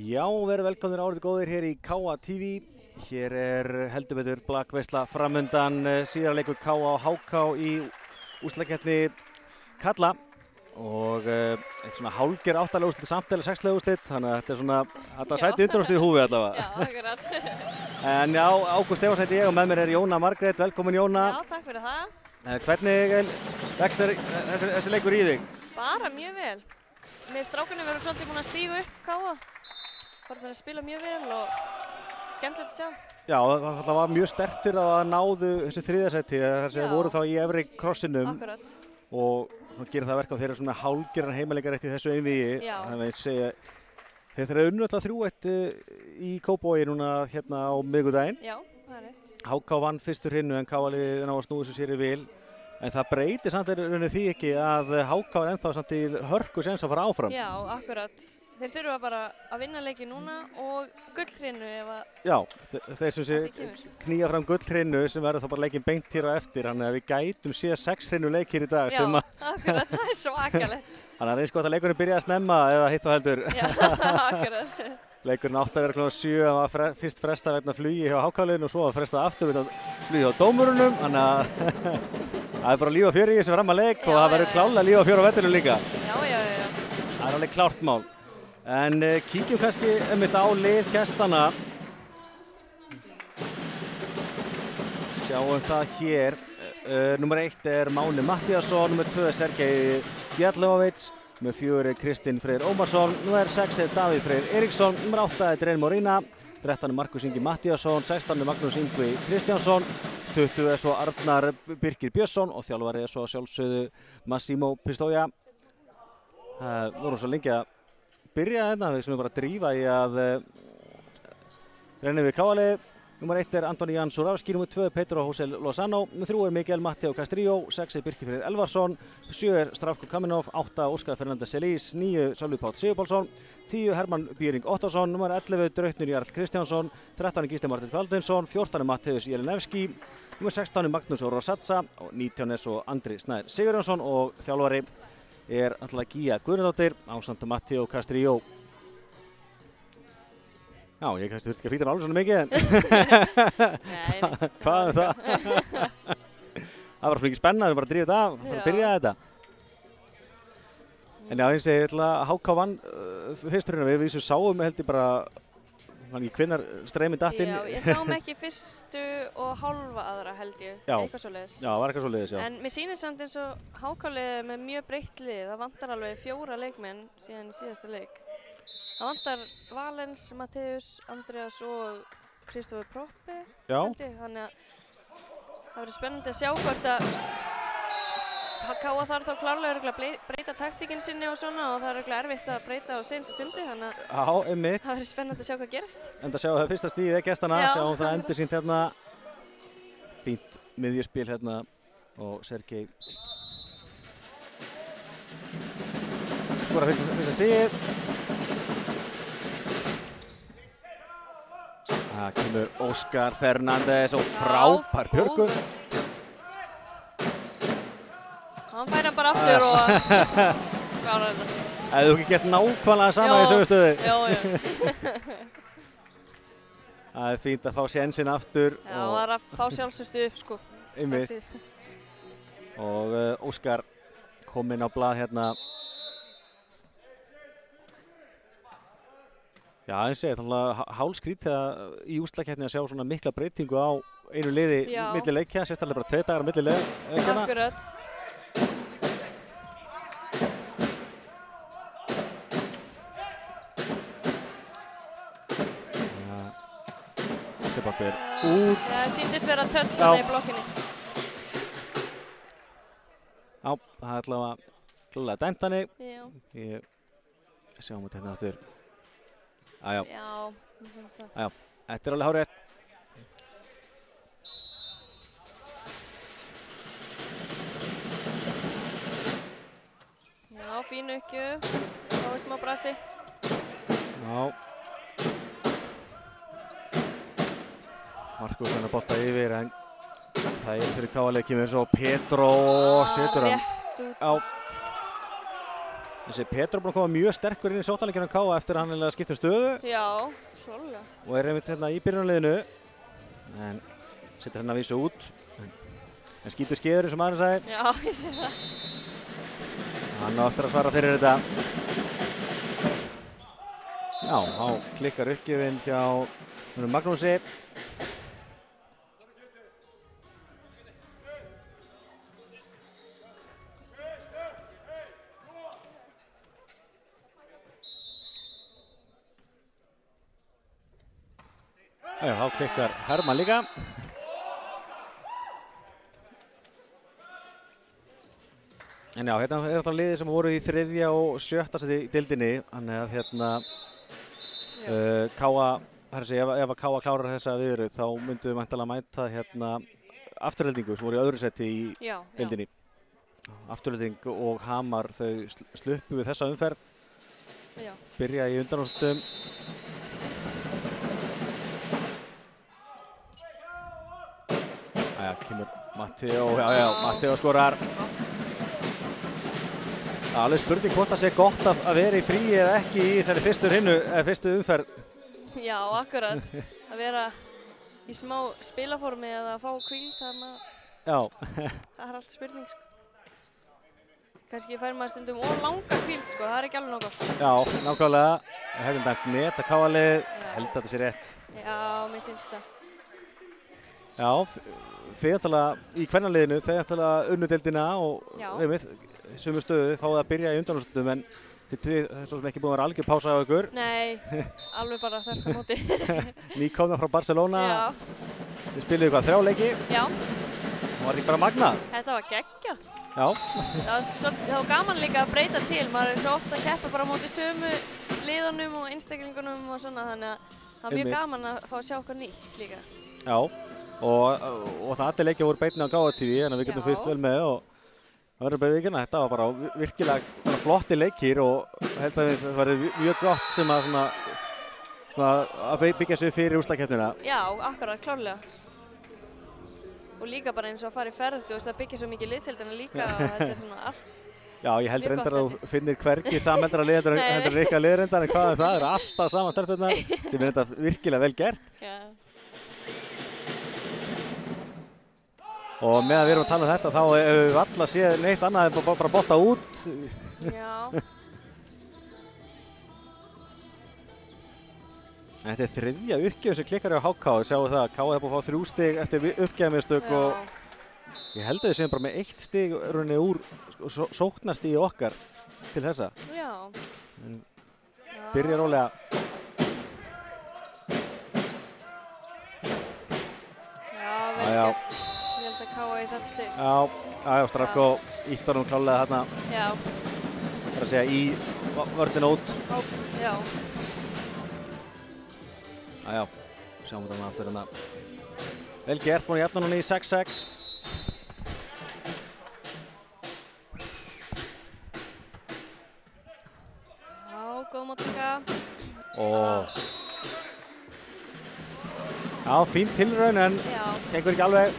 Já, verið velkomnir árið góðir hér í KA TV. Hér heldur betur blakveisla framundan síðara leikur KA og HK í úrslitakeppni karla og eitt svona hálfgerð 8-lega úrslit samt eða 6-lega úrslit, þannig að þetta svona þetta sæti undanúrslit í húfi allavega. Já, akkurat. En já, Ágúst Stefáns heiti ég og með mér Jóna Margrét. Velkomin Jóna. Já, takk fyrir það. Hvernig leggst þessi leikur í þig? Bara mjög vel. Með strákunum verðum svolítið búin að stíga upp KA. Hvort að spila mjög vel og skemmtilegt að sjá. Já, það var mjög sterkt fyrir að náðu þessu þriðasæti þar sem voru þá í efri krossinum. Akkurat. Og svona gerir það verk á þeirra svona hálfgerðan heimaleikar eftir þessu einvígi. Já. Þannig að ég segja, þeir eru unnu alltaf 3-1 í Kópavogi núna hérna á miðvikudaginn. Já, það er rétt. HK vann fyrstu hrinnu en KA-liðið ná að snúa þessu sér í vil. En það breytir samt því ekki að HK er ennþá samt í hörku séns að fara áfram. Já, akkurat. Þeir þurfa bara að vinna leiki núna og gullhrinnu ef að... Já, þeir sem sé knýja fram gullhrinnu sem verður þá bara leikinn beint hér á eftir. Þannig að við gætum síðan 6 hrinnu leikir í dag. Já, akkurat, það er svakalegt. Þannig að eins gott að leikurinn byrja að snemma eða hitt og heldur. Já, akkurat. Leikurinn átti að vera kl. 7, það var fyrst frestað vegna flugi hjá HK-liðinu og svo var frestað aftur vegna flugi hjá dómurunum. Þannig að það er bara líf og fjör í þessu fram að leik og það verður klálega líf og fjör á vellinum líka. Já. Það er alveg klárt mál. En kíkjum kannski einmitt á lið gestanna. Sjáum það hér. Númer 1 er Máni Matthíasson, númer 2 er Sergej Bjarlevovic, númer 4 er Kristinn Freyr Ómarsson, númer 6 er Davíð Freyr Eiríksson, númer 8 er Drein Morína, 13 er Markus Ingi Matthíasson, 16 er Magnús Ingvi Kristjánsson, 20 er svo Arnar Birkir Björnsson og þjálfari er svo sjálfsögðu Massimo Pistoia. Vorum svo lengi að byrja hérna, við skulum bara drífa í að reyna við KA-liðið. Númer 1 er Antoni Jan Súravski, númer 2 er Pedro José Lozano, númer 3 er Miguel Mateo Castrillo, 6 er Birkir Freyr Elvarsson, 7 er Strafko Kaminov, 8 Óskar Fernandes Elís, 9 Sölvi Páll Sigurpálsson, 10 Hermann Björning Ottosson, númer 11 Draupnir Jarl Kristjánsson, 13 er Gísli Martin Baldursson, 14 er Matteus Jelinevski, númer 16 er Magnús Rosatsa og 19 er svo Andri Snær Sigurjónsson og þjálfari er alltaf Gía Guðnadóttir ásamt Mateo Castrillo. Já, ég kannski þurfti ekki að flýta alveg svona mikið en Nei. Hvað það? Það var svo mikið spennað, við bara drífum þetta af, bara byrjaði þetta. En já, eins og ég ætla að HK vann fyrsturinn við vísu sáum held ég bara hvenær streymin datt inn. Já, ég sáum ekki fyrstu og hálfa aðra held ég, eitthvað svoleiðis. Já, var eitthvað svoleiðis, já. En mér sýnir samt eins og HK-liðið með mjög breytt lið, það vantar alveg 4 leikmenn síðan í síðasta leik. Það vantar Valens, Matteus, Andreas og Kristofur Proppi, held ég. Þannig að það verður spennandi að sjá hvort að KA þarf þá klárlega að breyta taktíkinn sinni og svona og það er örugglega erfitt að breyta á seinasta stundu, þannig að það verður spennandi að sjá hvað gerist. Enda sjáum það fyrsta stíðið gestana, sjáum það endursýnt hérna. Fínt miðjuspil hérna og Sergej skora fyrsta stíðið. Það kemur Óskar Fernandes og frábær björgun. Hann fær hann bara aftur og klárar þetta. Hefðu þú ekki gert nákvæmlega sama í sömu stöðu? Jó. Það er fínt að fá sénsinn aftur. Já, það er að fá sjálfsögstu upp sko. Einmitt. Og Óskar kom inn á blað hérna. Já, ég segi þetta hálfskrítið í úrslitakeppni að sjá svona mikla breytingu á einu liði milli leikja, sérstaklega bara 2 dagar á milli leikjanna. Akkurat. Þessi bolti er út. Það sýndist vera tödd svona í blokkinni. Já, það er allavega klálega dæmt hannig. Já. Ég sjáum þetta hérna aftur. Já, þetta er alveg hárrétt. Já, fín uppgjöf. Fáið smá brasi. Já. Markus hann að bolta yfir en það er fyrir KA-liðið kemur eins og Pedro setur hann. Rétt út. Já. Þessi Petro búinn að koma mjög sterkur inn í sóknarleikinn á KA eftir að hann skiptir stöðu. Já, klálega. Og einmitt hérna í byrjunarliðinu. En setur henni að vísa út. En skýtur skeiður eins og maðurinn sagði. Já, ég sé það. Hann á eftir að svara fyrir þetta. Já, á klikkar uppgjöfin hjá Magnúsi. Já, þá klikkar Hermann líka. En já, hérna er þetta liðið sem voru í 3. og 7. sæti í deildinni. Þannig að hérna KA, ef að KA klárar þessa viðveru þá myndum við væntanlega mæta hérna Afturheldingu sem voru í öðru sæti í deildinni. Afturhelding og Hamar, þau sluppu við þessa umferð. Byrja í undanúrslitum. Kemur Matteo, Matteo skorar. Alveg spurning hvort það sé gott að vera í fríi eða ekki í þessari fyrstu umferð. Já, akkurat. Að vera í smá spilaformi eða að fá hvíld þarna. Já. Það er allt spurning, sko. Kannski fær maður stundum langa hvíld, sko. Það er ekki alveg nokkuð. Já, nákvæmlega. Við hefum dæmt net að KA-lið. Held að þetta sé rétt. Já, mér syns það. Já, þið ætlaði í kvennaliðinu, þið ætlaði unnudeildina og sömu stöðu fáið að byrja í undanúrslitum en þið er svo sem ekki búin að vera algjör pása á ykkur. Nei, alveg bara þvert á móti. Nýkomna frá Barcelona. Já. Þið spiluðu hvað, 3 leiki? Já. Það var ekki bara magnað. Þetta var geggjað. Já. Það var gaman líka að breyta til. Maður er svo ofta að keppa bara á móti sömu liðunum og einstaklingunum og svona þannig að það var mjög gaman að fá að sjá okkar nýtt líka. Já. Og það allir leikja voru beinni á KA-TV en við getum fyrst vel með og það verður bara vikina. Þetta var bara virkilega flotti leikir og held að það verður mjög gott sem að byggja sig fyrir úrslitakeppnina. Já, akkurat, klárlega. Og líka bara eins og að fara í ferð, þú veist, það byggja svo mikið liðsheildina líka og þetta er svona allt. Já, ég held reyndar að þú finnir hvergi samheldara lið heldur en ykkar lið reyndar en hvað það eru alltaf sama stelpurnar sem er þetta virkilega vel gert. Já. Og meðan við erum að tala um þetta þá hefur við alla séð neitt annað en bara bolta út. Já. Þetta er 3. uppgjöf sem klikkar á HK. Sjáum það að KA hefur búið að fá 3 stig eftir uppgjöfumistök og ég held að við séum bara með 1 stig úr sóknastigi okkar til þessa. Já. En byrja rólega. Já, vel gert. KA í þetta stig. Já, Strafko ítt honum klálega þarna. Já. Það er að segja í vörðina út. Já. Já, sjáum við þarna aftur hérna. Vel gert, búin að jafna núna í 6-6. Já, góð móttaka. Já, fín tilraun en gengur ekki alveg.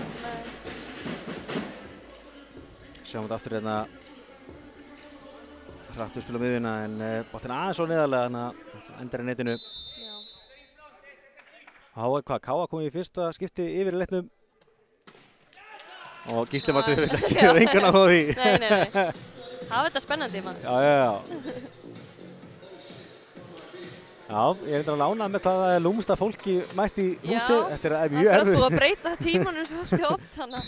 Sjáum við aftur hérna hratt uppspil á miðjuna en boltinn aðeins svo neðarlega þannig að endar í netinu. Já. Og KA komið í fyrsta skipti yfir í leiknum og Gísli Matti vil ekki vera engan á því. Nei. Hafa þetta spennandi maður. Já. Já, ég er eitthvað að lána með hvað það er lúmsta fólki mætt í húsi. Þetta er mjög erfið. Það er búið að breyta tímanum svolítið oft hana.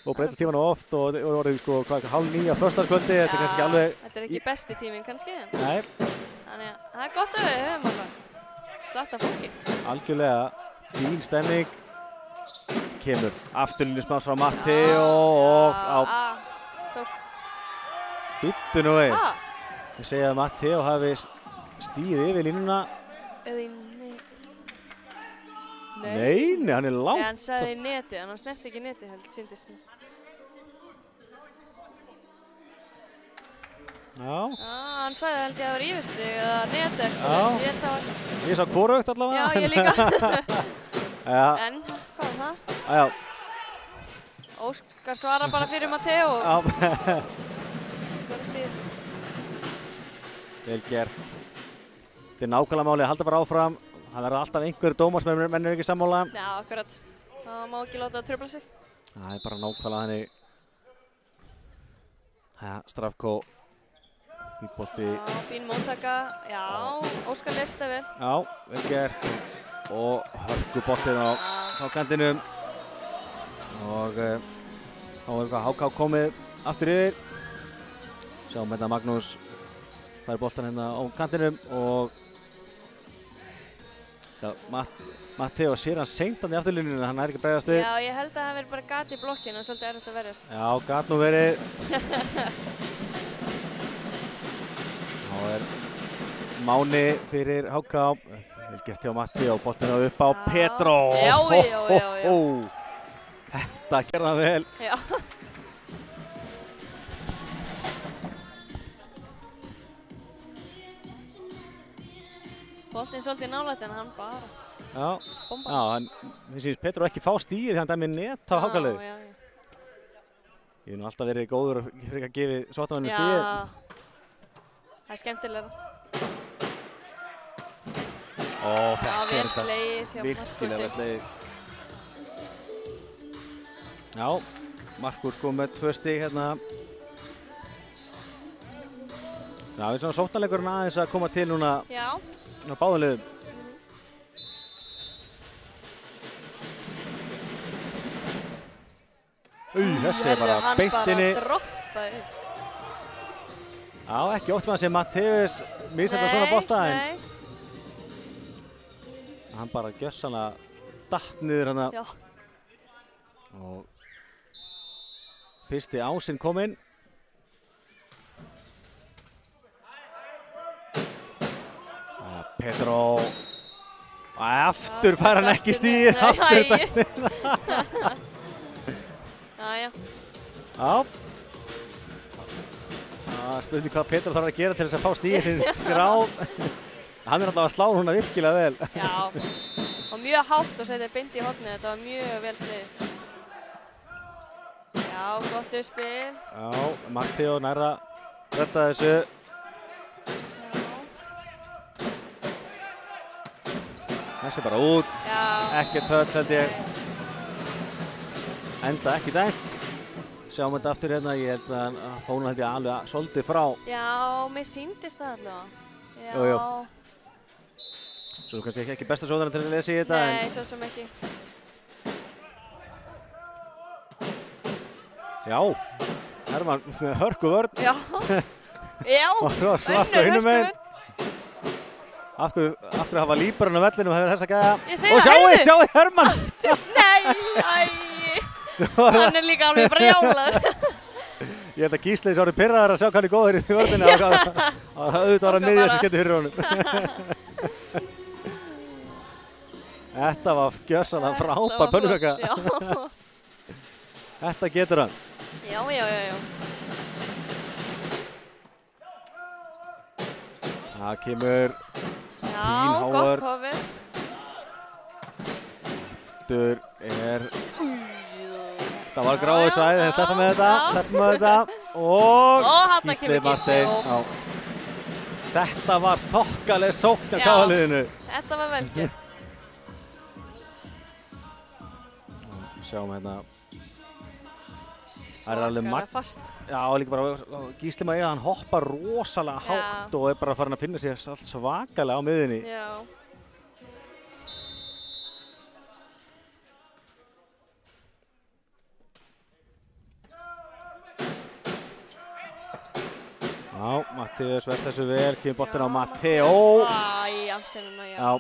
Og breyta tímanum oft og orðið sko 8:30 á föstudagskvöldi, þetta er kannski ekki alveg... Þetta er ekki besti tíminn kannski, en... Nei. Þannig að það er gott að við höfum alltaf slatta fólki. Algjörlega, fín stemning. Kemur afturlínuspás frá Matteo og Bittu nú veginn. Ég segja að Matteo hafi stíð yfir línuna. Nei, hann er langt. Nei, hann sagði neti, en hann snerti ekki neti held, syndist mér. Já. Hann sagði held ég að það var ívistig eða neti eitthvað. Ég sá hvorugt allavega. Já, ég líka. En, hvað var það? Já. Óskar svarar bara fyrir Matteo. Já. Vel gert. Þetta nákvæmlega málið, halda bara áfram. Það verða alltaf einhverjir dómar sem menn eru ekki sammála. Já, akkurat. Það má ekki láta það trufla sig. Það bara nákvæmlega þannig. Stravko. Vítabolti. Já, fín móttaka. Já, Óskar leysti vel. Já, vel gert. Og hörkuboltinn á kandinum. Og þá er HK komið aftur yfir. Sjáum hérna Magnús fær boltan hérna á kantinum og Matteo sér hann seintandi í afturlínunni, hann er ekki að bregðast við. Já, ég held að það verið bara gat í blokkinu og svolítið erfitt að verjast. Já, gat nú verið. Þá er Máni fyrir HK. Vel gert hjá Matteo, boltinn upp á Pedro. Já. Þetta gerði hann vel. Já. Boltinn svolítið nálægt en hann bara bomba. Já, mér sýnist Pedro ekki fá stíið þegar hann dæmi net á HK-liðið. Já. Ég hef nú alltaf verið góður fyrir að gefa sóttamönnum stíið. Já, það er skemmtilega. Þetta vel slegið hjá virkilega vel slegið. Já, Markus kom með 2 stig hérna. Já, við svona sóknarleikurinn aðeins að koma til núna. Já. Á báðum liðum. Þessi er bara beint inni. Hann bara droppaði. Já, ekki oft með að sé Matteus missendi á svona bolta. Nei. Hann bara gjörsamlega datt niður hana. Já. Og fyrsti ásinn kom inn. Pedro. Og aftur fær hann ekki stíð. Aftur þetta. Já. Spurning hvað Pedro þarf að gera til þess að fá stíðið sinn skráð. Hann er alltaf að slá húnna virkilega vel. Já. Og mjög hátt og setja beint í hornið. Þetta var mjög vel slegið. Já, gott uppspil. Já, Matteo nærra redda þessu. Þessi bara út, ekkert touch held ég. Enda ekki dæmt. Sjáum þetta aftur hérna, ég held að fónu held ég alveg svolítið frá. Já, mér sýndist það allavega. Já. Jú. Svo kannski ekki besta sóðana til að lesa í þetta. Nei, svo sem ekki. Já, Hermann með hörkuvörn. Já. Já, önnur hörkuvörn. Aftur að hafa líparinn á vellinum hefur þessa gæða. Ég segi það, heyrðu! Og sjáu Hermann! Nei, hann er líka alveg brjálaður. Ég held að Gísli sá orðið pirraður að sjá hvað hann er góður í vörðinni og auðvitað var að miðja sem skemmti fyrir honum. Þetta var gjörsamlega frábær pönnukaka. Þetta getur hann. Já. Það kemur fín gott háar. cover. Aftur er... Það var gráðu svæði, þeir sleppa með þetta. Og Gísli Marteinn. Þetta var þokkaleg sókn á KA-liðinu. Þetta var vel gert. Sjáum hérna. Það er alveg fast. Já, líka bara Gísli Marteinn, hann hoppar rosalega hátt og er bara farin að finna sig svakalega á miðjunni. Já. Já, Matteus verst þessu vel, kemur boltinn á Matteo. Í antennuna, já.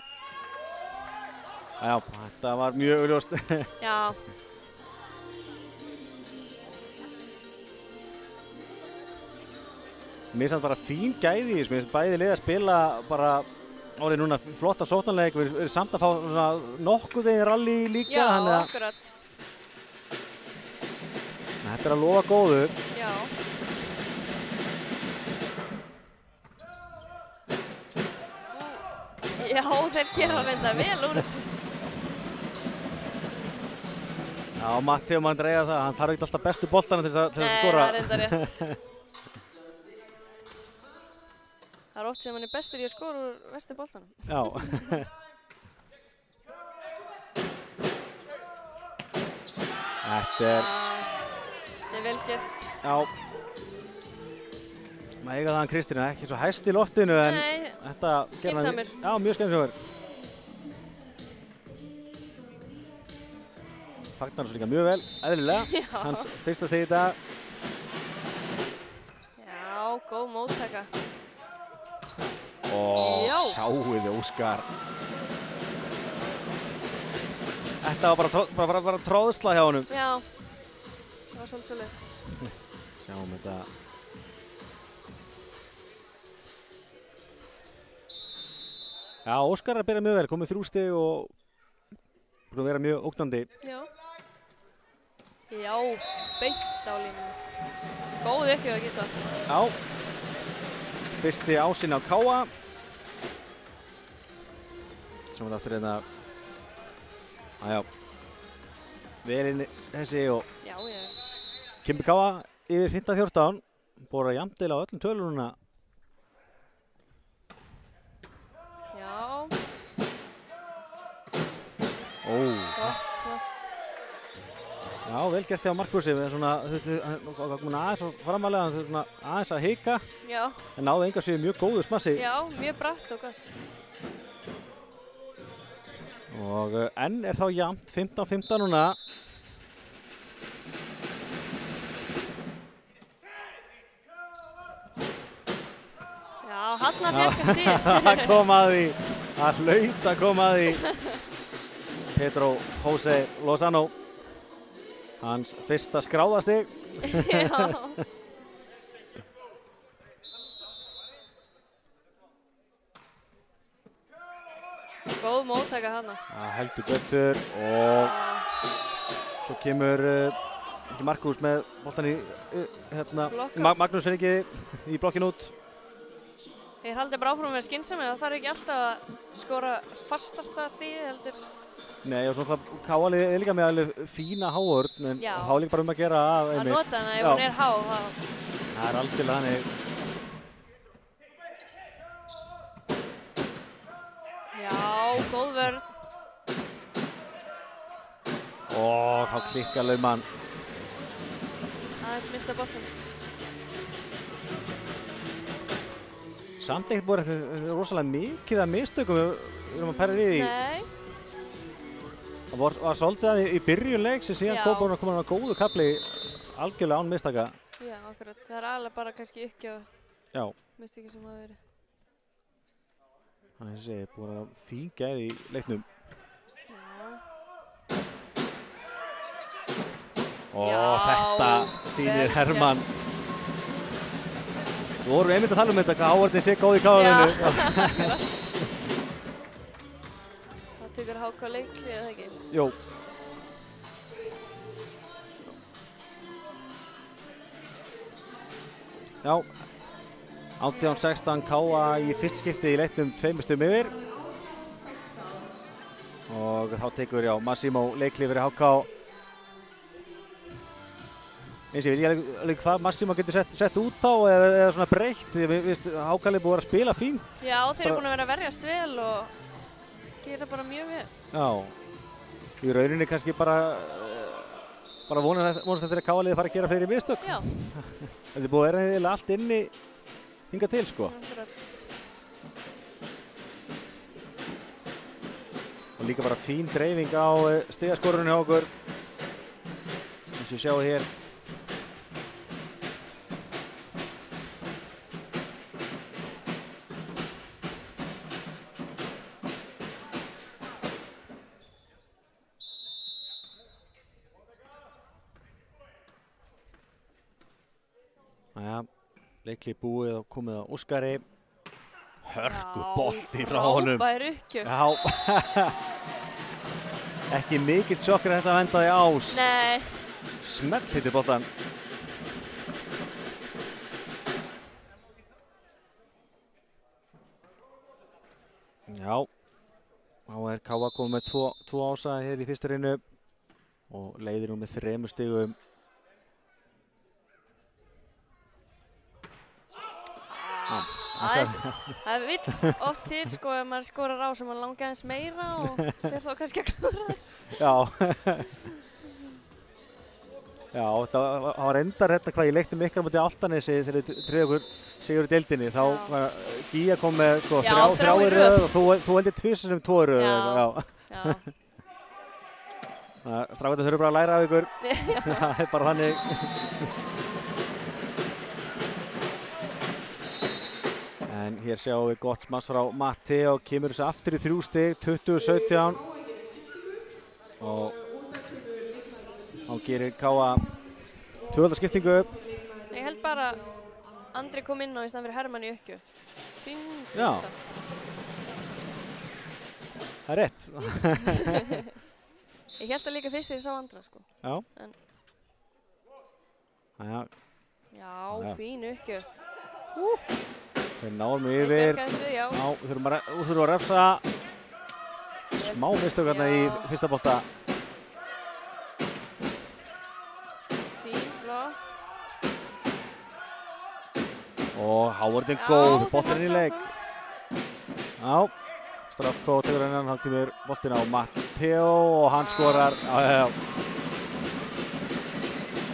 Já, þetta var mjög augljóst. Já. Mér finnst bara fín gæði í þessu, mér finnst bæði lið að spila bara árið núna flotta sóknarleik, við erum samt að fá nokkuð veginn rally líka. Já, akkurat. Þetta er að lofa góðu. Já. Já, þeir gera reynda vel úr þessu. Já, Matteo má dreiga það, hann þarf ekki alltaf bestu boltana til þess að skora. Nei, það er reynda rétt. Það er oft sem hann er bestur í að skora úr verstu boltanum. Já. Þetta er vel gert. Já. Maður eiga það hann Kristína, ekki svo hæst í loftinu en þetta skynsamur. Já, mjög skynsamur. Fagnar þessu líka mjög vel, eðlilega. Hans fyrsta stig í dag. Já, góð móttaka. Sjáuði Óskar. Þetta var bara tróðsla hjá honum. Já, það var svolítið svolítið. Sjáum þetta. Já, Óskar er að byrja mjög vel, komið 3 stig og búin að vera mjög ógnandi. Já, beint á línunni. Góð uppgjöf að Gísla. Já, fyrsti ásinn á Káa. Sem er aftur hérna. Já, vel inn þessi og Kimbi Káa yfir 15-14. Búið að jafndela á öllum tölum núna. Já. Gott smass. Já, vel gert hjá Markusi. Við erum svona aðeins framalega, aðeins að hika. Já. En náðu enga sér mjög góðu smassi. Já, mjög bratt og gott. Og enn er þá jafnt 15-15 núna. Já, hann að fjölga stig. Það kom að því. Það hlaut að koma að því. Pedro José Lozano. Hans fyrsta skráðastig. Já. Góð móttaka hana. Já, heldur betur og svo kemur Markus með boltan í Magnús fyrir ekki í blokkin út. Ég haldi bara áfram að vera skynsami, það þarf ekki alltaf að skora fastasta stigið heldur. Nei, og svona Káali er líka með alveg fína hávörn en há líka bara að gera að nota hana ef hún er há. Það er algjörlega hannig. Já, góð vörn. Þá klikkar Laumann. Aðeins mista boltan. Samt ekkert búið rosalega mikið að mistökum við erum að pæra í því. Nei. Það var svolítið að í byrjun leiks en síðan kom hann að góðu kapli algjörlega án mistaka. Já, akkurat. Það er alveg bara kannski uppgjöf mistaki sem hafa verið. Þannig að þessi er búin að fín gæði í leiknum. Þetta sýnir Hermann. Við vorum einmitt að tala um þetta, hvað áhverðin sé góð í káðinu. Það tekur HK leikli eða ekki? Jó. Já. 18-16 Káa í fyrst skipti í leiknum 2 stigum yfir. Og þá tekur Massimo leikli fyrir HK. Eins og ég veit ekki alveg hvað Massimo getur sett út á eða svona breytt. HK er búið að spila fínt. Já, þeir eru búin að vera að verjast vel og gera bara mjög vel. Já. Í rauninni kannski bara vonast eftir að Káa-liðið fara að gera fleiri mistök. Já. Þetta er búið að vera allt inni hingað til, sko. Akkurat. Og líka bara fín dreifing á stigaskorunni hjá okkur. Eins og sjáu hér. Leikli búið og komið á Óskari. Hörku bolti frá honum. Frábær uppgjöf. Já. Ekki mikill sjokkar að þetta vendaði ás. Nei. Smell hittir boltan. Já. Þá er Káa komið með tvo ása hér í fyrstu reynu og leiðir nú með 3 stigum. Það vill oft til sko ef maður skorar á sem maður langar aðeins meira og þeir þá kannski að klúra þess. Já. Já, það var endar hérna hvað ég leikti mikil á móti Álftanesi þegar þið tryggðu okkur sigur í deildinni. Þá var Gíja kom með sko þrjá í röð og þú heldur tvisvar sem 2 í röð. Já. Strákarnir þurfa bara að læra af ykkur. Það er bara þannig. En hér sjáum við gott smass frá Matteo, kemur þessu aftur í 3 stig, 20-17. Og hann gerir Káa 2. skiptingu. Ég held bara Andri kom inn á í staðan fyrir Hermann í Ökkju. Sín Já. Það er rétt. Ég held það líka fyrst þegar ég sá Andra sko. Já. En... Já, fín Ökkju. Þeir náum yfir. Já. Við þurfum að refsa. Smá mistök hérna í fyrsta bolta. Og Hávardin góð, boltinn í leik. Já, Strafko tekur hennan, hann kemur boltinn á Matteo og hann skorar.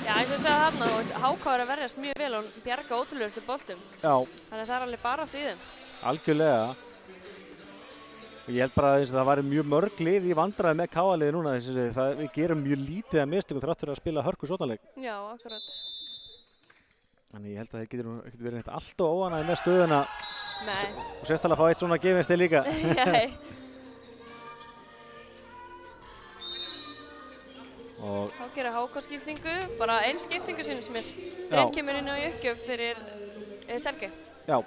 Já, eins og ég sagði þarna, HK er að verjast mjög vel og bjarga ótrúlegustu boltum. Já. Þannig að það er alveg bara átt í þeim. Algjörlega. Ég held bara að það væri mjög mörg lið í vandræði með Káa-liði núna. Við gerum mjög lítið að mistökum þrátt fyrir að spila hörku sóknarleik. Já, akkurat. Þannig ég held að þeir getur ekkert verið neitt allt og óánægðir með stöðuna. Nei. Og sérstaklega að fá eitt svona gefinst líka. Nei. Og þá gerir HK skiptingu, bara ein skiptingu sínum mér. Drein kemur inn á Jökkjöf fyrir Sergei. Já.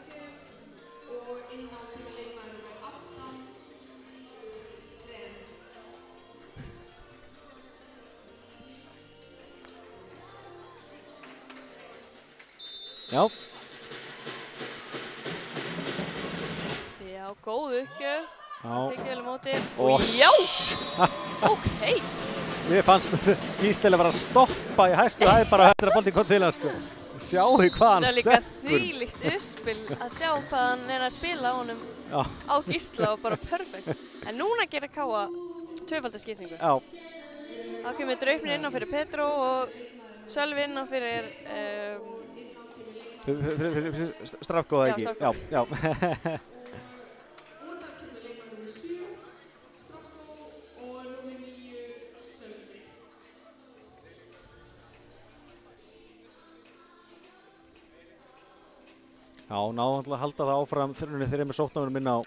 Já. Já, góð Ökkju. Það tekið vel á móti. Og já! Ok. Mér fannst Gísli bara að stoppa í hæstu hæð bara eftir að boltinn kom til hans sko. Sjáu hvað hann stekkur. Það er líka þvílíkt uppspil að sjá hvað hann er að spila á honum á Gísla og bara perfekt. En núna gerir Káa 2-faldaskiptingu. Já. Þá kemur Draupnir inn á fyrir Petró og Sölvi inn á fyrir Strafko eða ekki? Já, Strafko. Já. Já, náðum að halda það áfram þegar þeir eru með sóknarmönnum inn á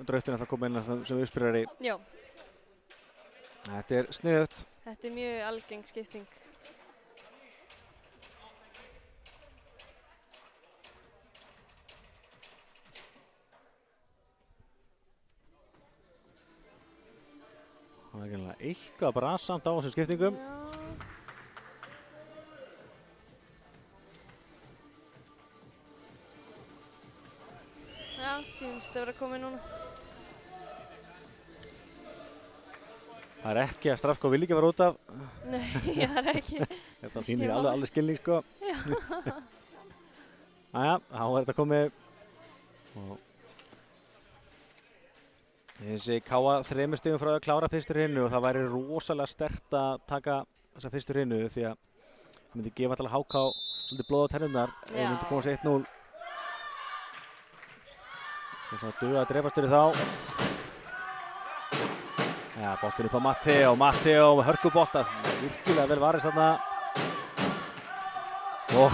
Draupnir að það koma inn sem uppspyrjari. Já. Þetta er sniðugt. Þetta er mjög algeng skipting. Það er eiginlega eitthvað brasamt á þessum skiptingum. Já, sýnst að vera komið núna. Það er ekki að Strafko vil ekki vera út af. Nei, það er ekki. Það sýnir alveg skilning sko. Já. Næja, þá er þetta komið. Þessi Káa 3 stigum frá að klára fyrstu hrinnu og það væri rosalega sterkt að taka þessa fyrstu hrinnu því að það myndi gefa alltaf HK svolítið blóð á tennurnar ef það myndi koma sér 1-0. Það er svona að duga að drepast fyrir þá. Já, boltinn upp á Matteo með hörkubolta. Virkilega vel varist þarna. Og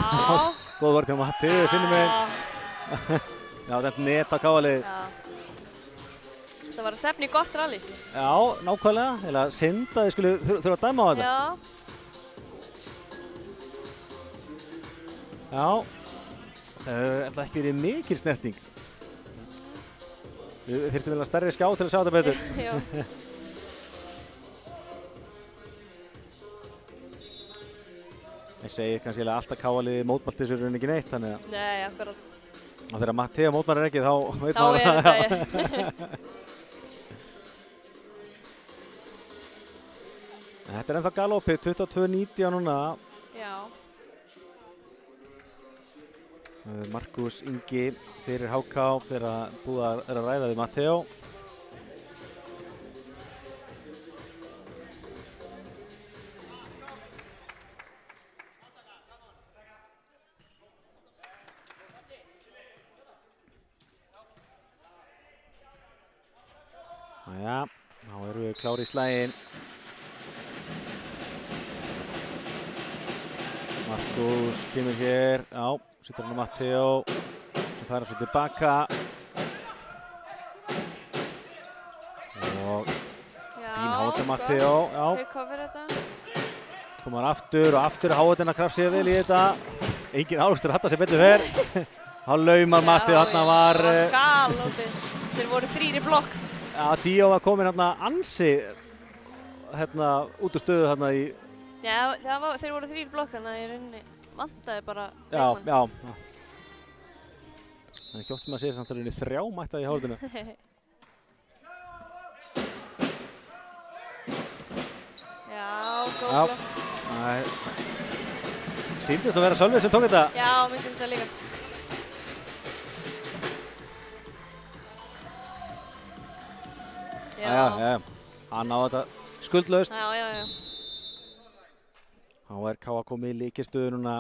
góð vörð hjá Matteo sinnum meginn. Já, þetta neta Káa-liðið. Það var að stefna í gott rally. Já, nákvæmlega. Eða synd að þið skulle þurfa að dæma á þetta. Já. Það hefur ekki verið mikil snerting. Við þyrftum vel að stærri skjá til að sjá þetta betur. Já. Ég segi kannski alltaf Káa-liðið mótmælt þessu rauninni ekki neitt, þannig að... Nei, akkurat. Og þegar Matteo mótmælir ekki, þá veit maður... Þá er þetta, Þetta er ennþá galopið, 22-19 núna. Já. Markus Ingi fyrir HK þegar búið að ræða við Matteo. Jæja, þá erum við klári í slaginn. Markus kemur hér, já, setur hann á Matteo, sem færa svo tilbaka. Og fín háta Matteo, já. Þeir cover þetta. Komar aftur og aftur hátin að krafsa sér vel í þetta. Engin álustur að hatta sér betur fyrr. Þá laumar Matteo, þarna var... Það var galopið. Þeir voru 3 í blokk. Já, Díó var komin hérna ansi út úr stöðu hérna í... Já, þeir voru 3 í blokk þannig að ég rauninni vantaði bara leikmann. Já. Það er ekki oft sem að segja samt að rauninni 3 mættaði í hálfinu. Já, góð blokk. Sýndist að vera Sölvi sem tók þetta. Já, mér sýndist það líka. Já. Hann á þetta skuldlaust. Já. Þá er K.A. komið í líkistöðu núna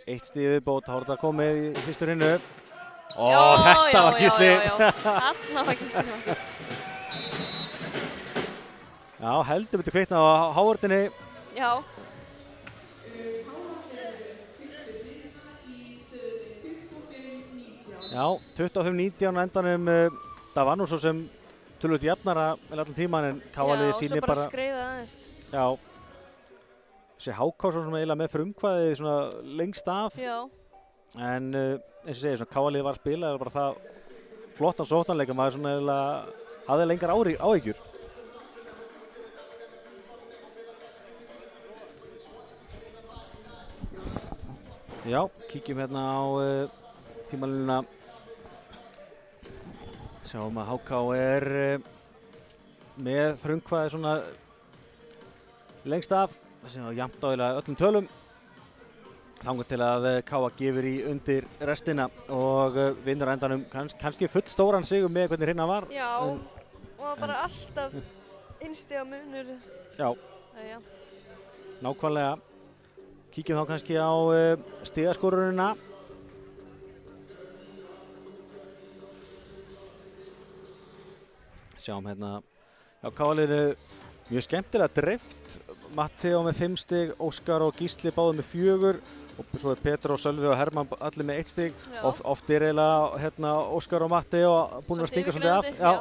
1 stig viðbót, þá er þetta komið í fyrstu hrinnu. Þetta var Gísli. Þarna var Gísli. Já, heldur myndi kveitna á hávörðinni. Já. Já, 25-19 á endanum. Það var nú svo sem tölvöld jafnara með allan tíman en K.A.-liði sýnir bara... Já, og svo bara skreiða aðeins. Já. Þessi HK svona eiginlega með frumkvæðið svona lengst af. Já. En eins og segir, svona K.A.-liði var að spila, það var bara það flottan sóknarleika, maður svona eiginlega hafði lengar áhyggjur. Já, kíkjum hérna á tímalínuna. Sjáum að HK er með frumkvæði svona lengst af, sem var jafnt á öllum tölum. Þangað til að K.A. gefur í undir restina og vinnur á endanum kannski full stóran sigur með hvernig hrinna var. Já, og bara alltaf innstiga munur. Já, Það er jafnt. nákvæmlega. Kíkjum þá kannski á stigaskorunina. Sjáum hérna, já, K.A.-liðinu mjög skemmtilega dreift. Matteo með 5 stig, Óskar og Gísli báðu með 4 og svo er Petr og Sölvi og Hermann allir með 1 stig. Oft er eiginlega Óskar og Matteo búin að stinga svolítið af. Já.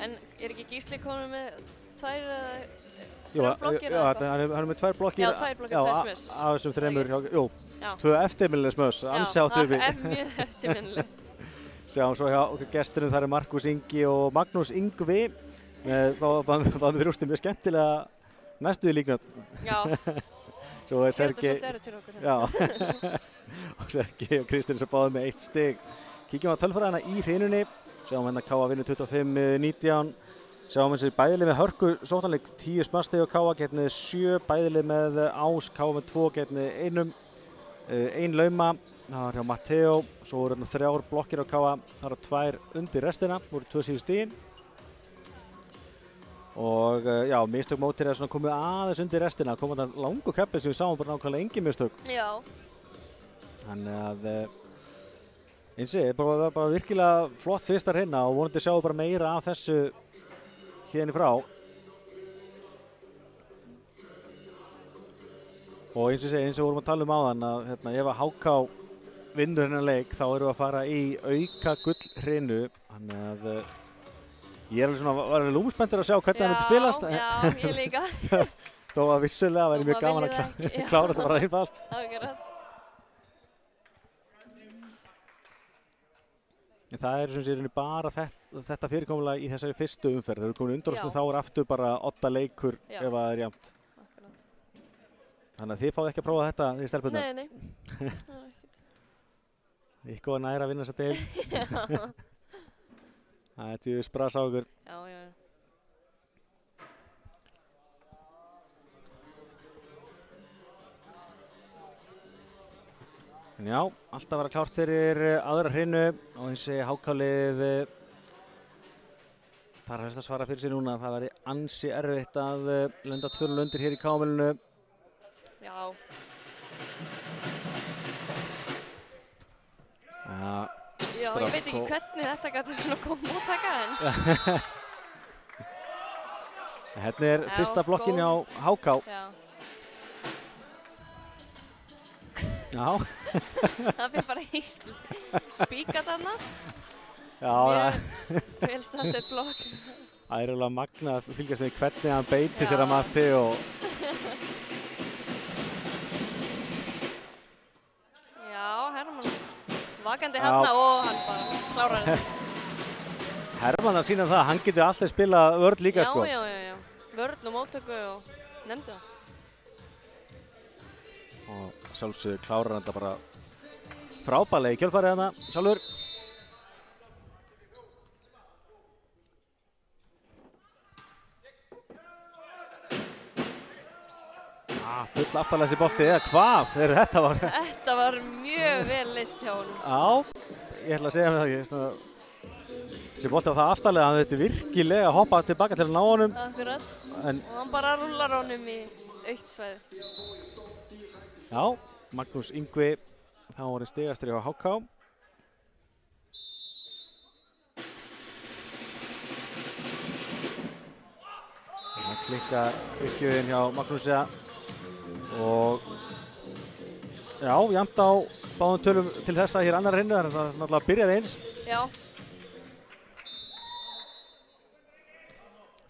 En er ekki Gísli komin með 2 eða 3 blokkir? Já, hann er með 2 blokkir. Já, 2 blokkir, 2 smöss. Já, af þessum 3, jú, 2 eftirminnileg smöss, ansi áttu uppi. Já, mjög eftirminnileg. Sjáum svo hjá gesturinn, það er Markus Ingi og Magnús Yngvi. Það var með rústum mjög skemmtilega næstuði líknöfn. Já, svo er Sergei. Þetta er svolítið til okkur. Já, og Sergei og Kristinn sem báðu með 1 stig. Kíkjum á tölfræðina í hrinunni. Sjáum hérna K.A. vinnur 25-19. Sjáum þessi bæðilið með hörku sóknarleik 10 smastegi og K.A. getnið 7. Bæðilið með Ás, K.A. með 2 getnið 1. 1 lauma. Það var hjá Matteo, svo voru 3 blokkir á K.A. Það eru 2 undir restina, voru 2 síður stigin. Og já, mistök mótir er svona komið aðeins undir restina, komið þetta langu keppi sem við sáum bara nákvæmlega engin mistök. Já. Þannig að eins og það var bara virkilega flott fyrsta hrinna og vonandi sjáum bara meira af þessu hérna frá. Og eins og vorum að tala um áðan að ef að HK vinnur hennar leik þá erum við að fara í auka gullhrinu. Þannig að ég er var alveg lúmspenntur að sjá hvernig það myndi spilast. Já, ég líka. Þó að vissulega væri mjög gaman að klára þetta bara einfalt. Akkurat. En það er sem sé bara þetta fyrirkomulag í þessari fyrstu umferð. Þegar við komin undanúrslit þá er aftur bara 8 leikur ef það er jafnt. Þannig að þið fáið ekki að prófa þetta í stelpunum? Nei. Ykkur var nær að vinna þessa deild. Það er tjóðis bras á ykkur. Já. En Já, alltaf vera klárt fyrir aðra hrinu og eins og HK-lið þarf helst að svara fyrir sig núna. Það verði ansi erfitt að lenda 2-0 undir hér í KM-inu. Já. Já, ég veit ekki hvernig þetta gæti svona góð móttaka en. Hérna fyrsta blokkin á HK. Já. Já. Það fyrir bara spíkat þarna. Já. Mjög vel staðsett blokk. Það alveg magnað að fylgjast með hvernig hann beitir sér að Matti og... Já, Hermann vakandi hérna og hann bara klárar þetta. Hermann að sína það, hann getur alltaf spilað vörn líka sko. Já. Vörn og móttöku og nefndu það. Og sjálfsögur klárar hann þetta bara frábærlega í kjölfarið hana, sjálfur. Full aftalega þessi bolti, eða hvað þetta var? Þetta var mjög vel list hjá honum. Já, ég ætla að segja með það. Þessi bolti var það aftalega að hann þetta virkilega hoppa tilbaka til að ná honum. Akkurat. Og hann bara rúlar honum í aukt svæði. Já, Magnús Yngvi, þá var hann stigastur hjá HK. Það klikkar uppgjöfin hjá Magnúsi og já, jafnt á báðum tölum til þessa hér annar hrinnu, þannig að það náttúrulega byrjaði eins. Já.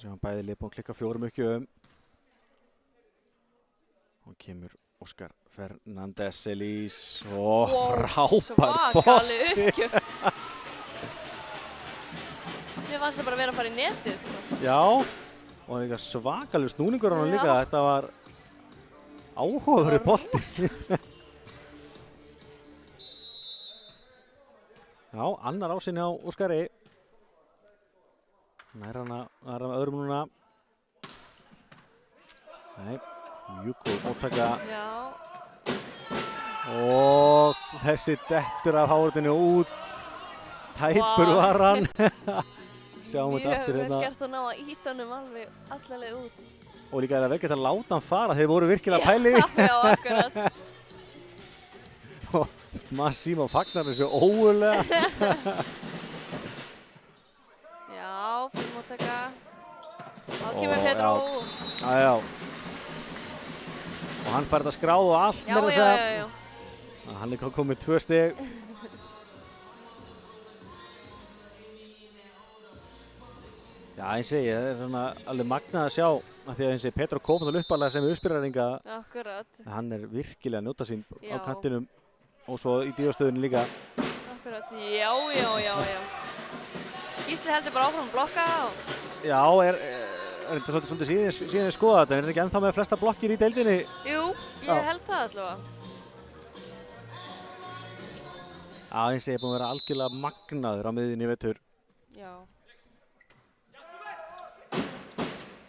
Sem hann bæði lið búinn að klikka 4 uppgjöfum. Og kemur Óskar Fernández Elís og frábær bolti. Uppgjöf. Mér fannst það bara að vera að fara í netið sko. Já. Og líka svakalega snúningur á hann líka. Þetta var áhugaverður bolti. Já, annar ásinn hjá Óskari. Nær hann að öðrum núna. Nei, mjög góð móttaka. Já. Og þessi dettur af hárinu út. Tæpur var hann. Sjáum þetta aftur hérna. Mjög vel gert að ná að ýta honum alveg allalega út. Og líka er það vel gert að láta hann fara, þeir voru virkilega pælið. Já, akkurat. Og Massimo fagnar þessu ógurlega. Já, fyrir móttaka. Þá kemur Pedro. Já. Og hann fær þetta skráð og allt með þess að. Já. Hann er komið 2 stig. Já, eins og það er svona alveg magnað að sjá að því að eins og Pedro kom þá uppalega sem uppspyrraringa. Akkurat. Hann er virkilega að njóta sín á kantinum og svo í díostöðunni líka. Akkurat, já. Gísli heldur bara áfram að blokka. Já, er þetta svolítið síðan skoða þetta, er ekki ennþá með flesta blokkir í deildinni? Jú, ég held það allavega. Já, eins og ég er búinn að vera algjörlega magnaður á miðjunni í vetur. Já.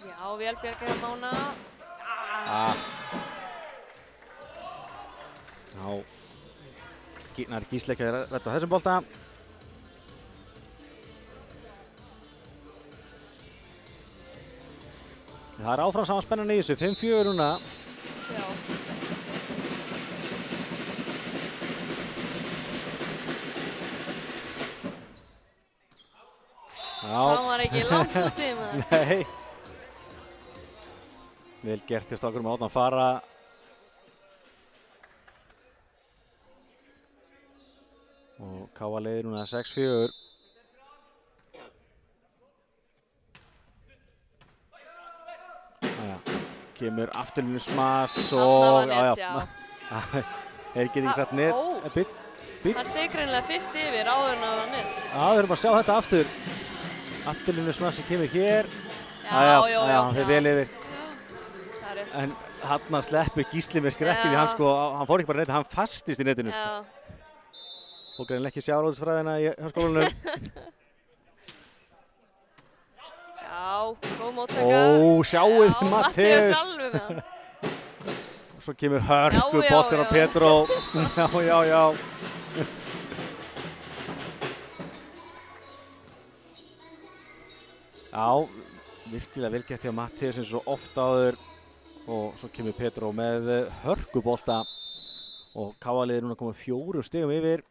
Já, vel bjargaði Mána. Já. Nær Gísli ekki að redda á þessum bolta. Það er áfram saman spennan í þessu, 5-4 núna. Já. Það var ekki langt úti maður. Nei. Vel gert til strákurum að láta hann fara. Og Káa leiðir núna 6-4. Kemur afturlínu smass og Þeir geta ekki sett nýr. Hann steig greinilega fyrst yfir áður en að nýr. Já, við erum að sjá þetta aftur. Afturlínu smass sem kemur hér. Já, þeir vel yfir. Það er rétt. En hann sleppur Gísli með skrekkið í hann sko, hann fór ekki bara netið, hann fastist í netinu sko. Fólk greinilega ekki sjávarútvegsfræðina í skólanum. Já, góð móttaka. Sjáuð Matteus. Matteus alveg með hann. svo kemur hörku Já, boltinn á já. Pedro. Já. Já, virkilega vel gert hjá Matthías eins og oft áður og svo kemur Pedro með hörkubolta og KA-liðið er núna komið 4 stigum yfir.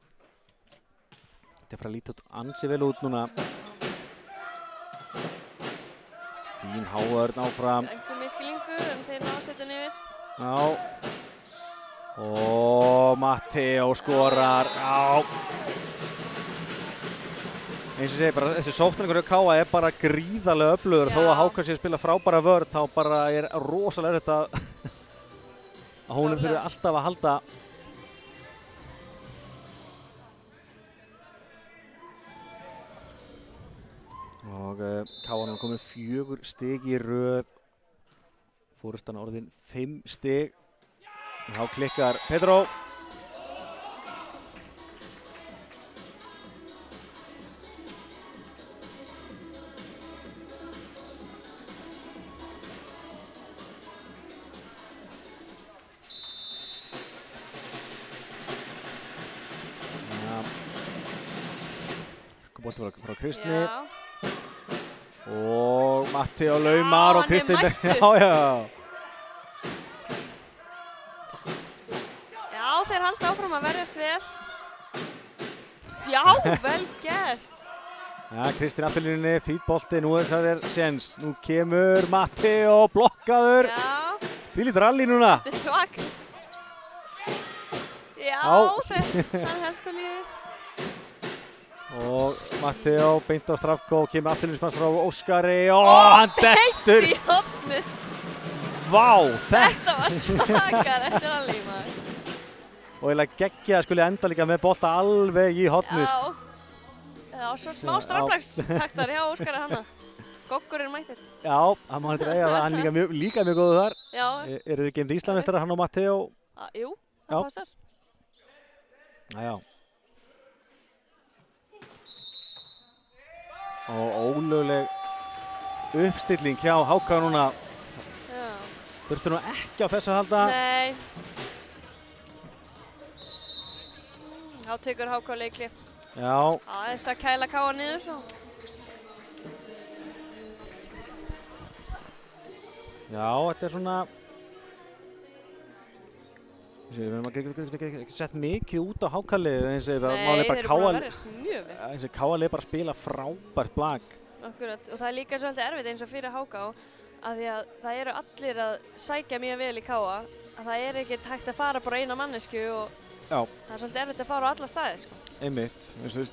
Þetta er að líta ansi vel út núna. Fín Hávörn áfram. Einhver miskilningur en þeir ná að setja hann yfir. Já. Og Matteo skorar. Já. Eins og ég segi, bara þessi sóknarleikur hjá KA er bara gríðarlega öflugur. Já. Þó að Hákon sé að spila frábæra vörn, þá bara er rosalega þetta að honum þurfi alltaf að halda. Og KA er komið 4 stig í röð. Forystan orðin 5 stig. Þá klikkar Pedro. Bolti frá Kristni. Já. Og Matteo laumar og Kristni. Já. Já, þeir halda áfram að verjast vel. Já, vel gert. Já, Kristinn afturlínunni, fýtt bolti, nú er það séns. Nú kemur Matteo, blokkaður. Já. Fílít rally núna. Þetta er svak. Já, hann helst á lífi. Og Matteo beint á Strafko, kemur afturlínumanns frá Óskari og hann dettur. Í hotnið. Vá, Þetta var svakar eftir að líma. Og eiginlega geggja að skuli enda líka með bolta alveg í hotnið. Já, svo smá straflagstaktar hjá Óskari hanna. Goggurinn mættir. Já, hann má þetta eiga það, hann líka mjög góður þar. Já. Eru þið geimd Íslandsmeistarar hann og Matteo? Jú, það passar. Já. Og ólögleg uppstilling hjá HK núna. Já. Þurftu nú ekki á þess að halda. Nei. Þá tekur HK leikli. Já. Aðeins að kæla KA niður svo. Já, þetta er svona... Við erum ekki sett mikið út á HK-liðið eins og Nei, þeir eru búin að verjast mjög vel. Eins og KA-liðið bara spila frábært blag. Akkurat, og það er líka svolítið erfitt eins og fyrir HK að því að það eru allir að sækja mjög vel í KA að það er ekkert hægt að fara bara eina mannesku og Já. Það er svolítið erfitt að fara á alla staði, sko. Einmitt.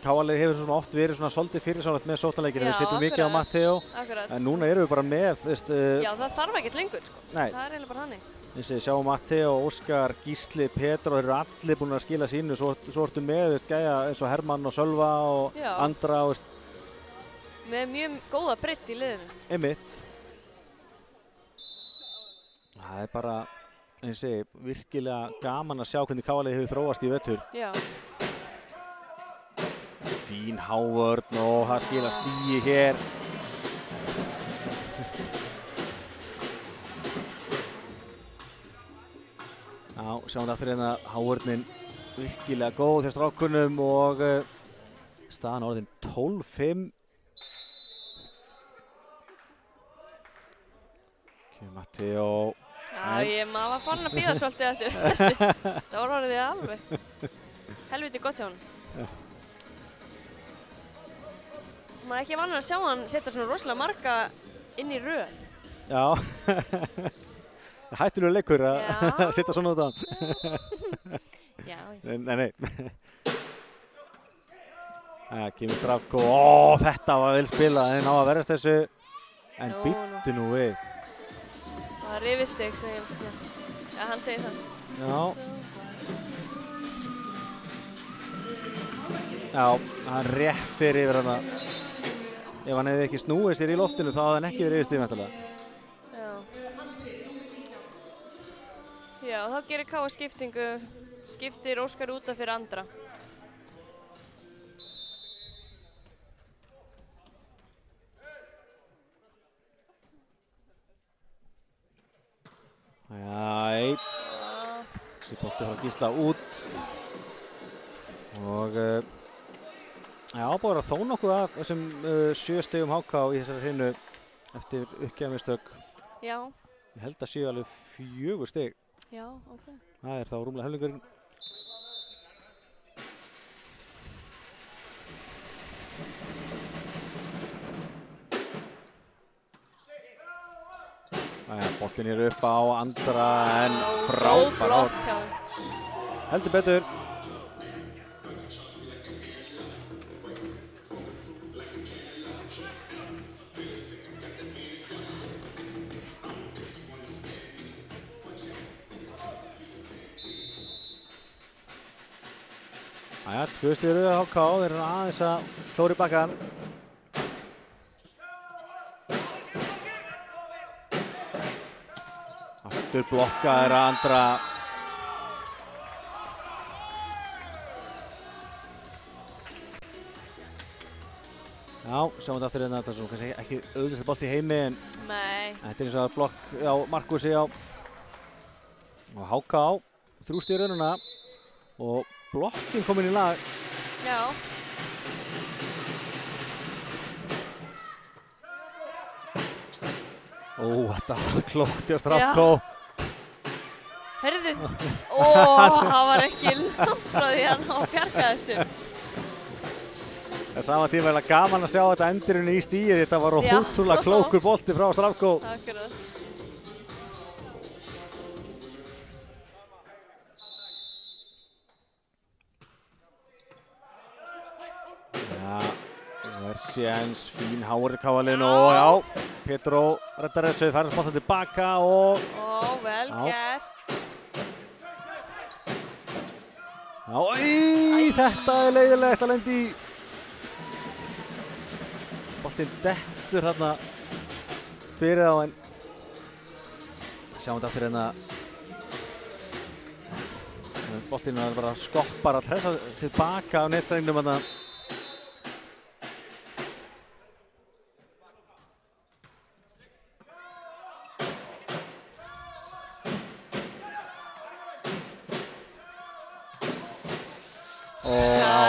KA-liðið hefur svona oft verið svona svolítið fyrirsjónlegt með sóknarleikinn. Við setjum mikið á Matteo. Akkurat. En núna erum við bara með, veist... Já, það þarf ekkert lengur, sko. Nei. Það er eiginlega bara þannig. Eins og sjáum Matteo, Óskar, Gísli, Pedro, þeir eru allir búin að skila sínu. Svo ertu með, veist, gæja eins og Hermann og Sölva og Andra, veist. Með mjög góða breidd í liðinu. Einmitt. Það er bara... eins og virkilega gaman að sjá hvernig KA-liðið hefur þróast í vetur. Já. Fín Hávörn og það skila stíi hér. Já, sjáum það fyrir hérna Hávörnin virkilega góð hjá strákunum og staðan orðin 12-5. Kemur Matteo. Já, maður var farin að bíða svolítið eftir þessi. Það var orðið alveg. Helviti gott hjá hann. Já. Maður er ekki vanur að sjá hann setja svona rosalega marga inn í röð. Já. Hættulegur leikur að setja svona út á hann. Já. Nei. Það kemur Strafko. Ó, þetta var vel spilað en á að verðast þessu. En býttu nú við. Það er rifistig, segir hann. Já, hann segir það. Já. Já, hann rétt fyrir yfir hana. Ef hann hefði ekki snúið sér í loftinu þá hafði hann ekki verið rifistig meintanlega. Já, þá gerir KA skiptingu. Skiptir Óskar út af fyrir Andra. Jæ. Þessi bolti frá Gísla út. Og já, búið að þó nokkuð af þessum 7 stigum HK í þessari hreinu eftir uppgefamistök. Já. Ég held að séu alveg 4 stig. Já, ok. Það þá rúmlega helmingurinn. Boltinn upp á Andra en frábær át. Heldur betur. Jæja, 2 stig rauða HK, þeir eru aðeins að klóra í bakkann. Aftur blokkaður að Andra. Já, sjáum þetta aftur hérna, þetta er kannski ekki auðvitað bolt í heimi en þetta er eins og blokk á Markusi á og HK 3 stig raununa og blokkin komin í lag. Já. Þetta var klókt hjá Strafko. Heyrðu, það var ekki langt frá því að hann á að bjarga þessu. Það er sama tíma vel að gaman að sjá þetta endurinn í stíið. Þetta var ótrúlega klókur bolti frá Strafko. Akkurat. Séns, fín hári káalinn og já, Pétur reddar þessu, færðar smáttan tilbaka og... vel gert. Já, þetta er leiðilegt að lendi í. Boltinn dettur þarna fyrir þá en... Sjáum þetta aftur hérna. Boltinn bara skoppar að hressa tilbaka á netstrengnum þarna.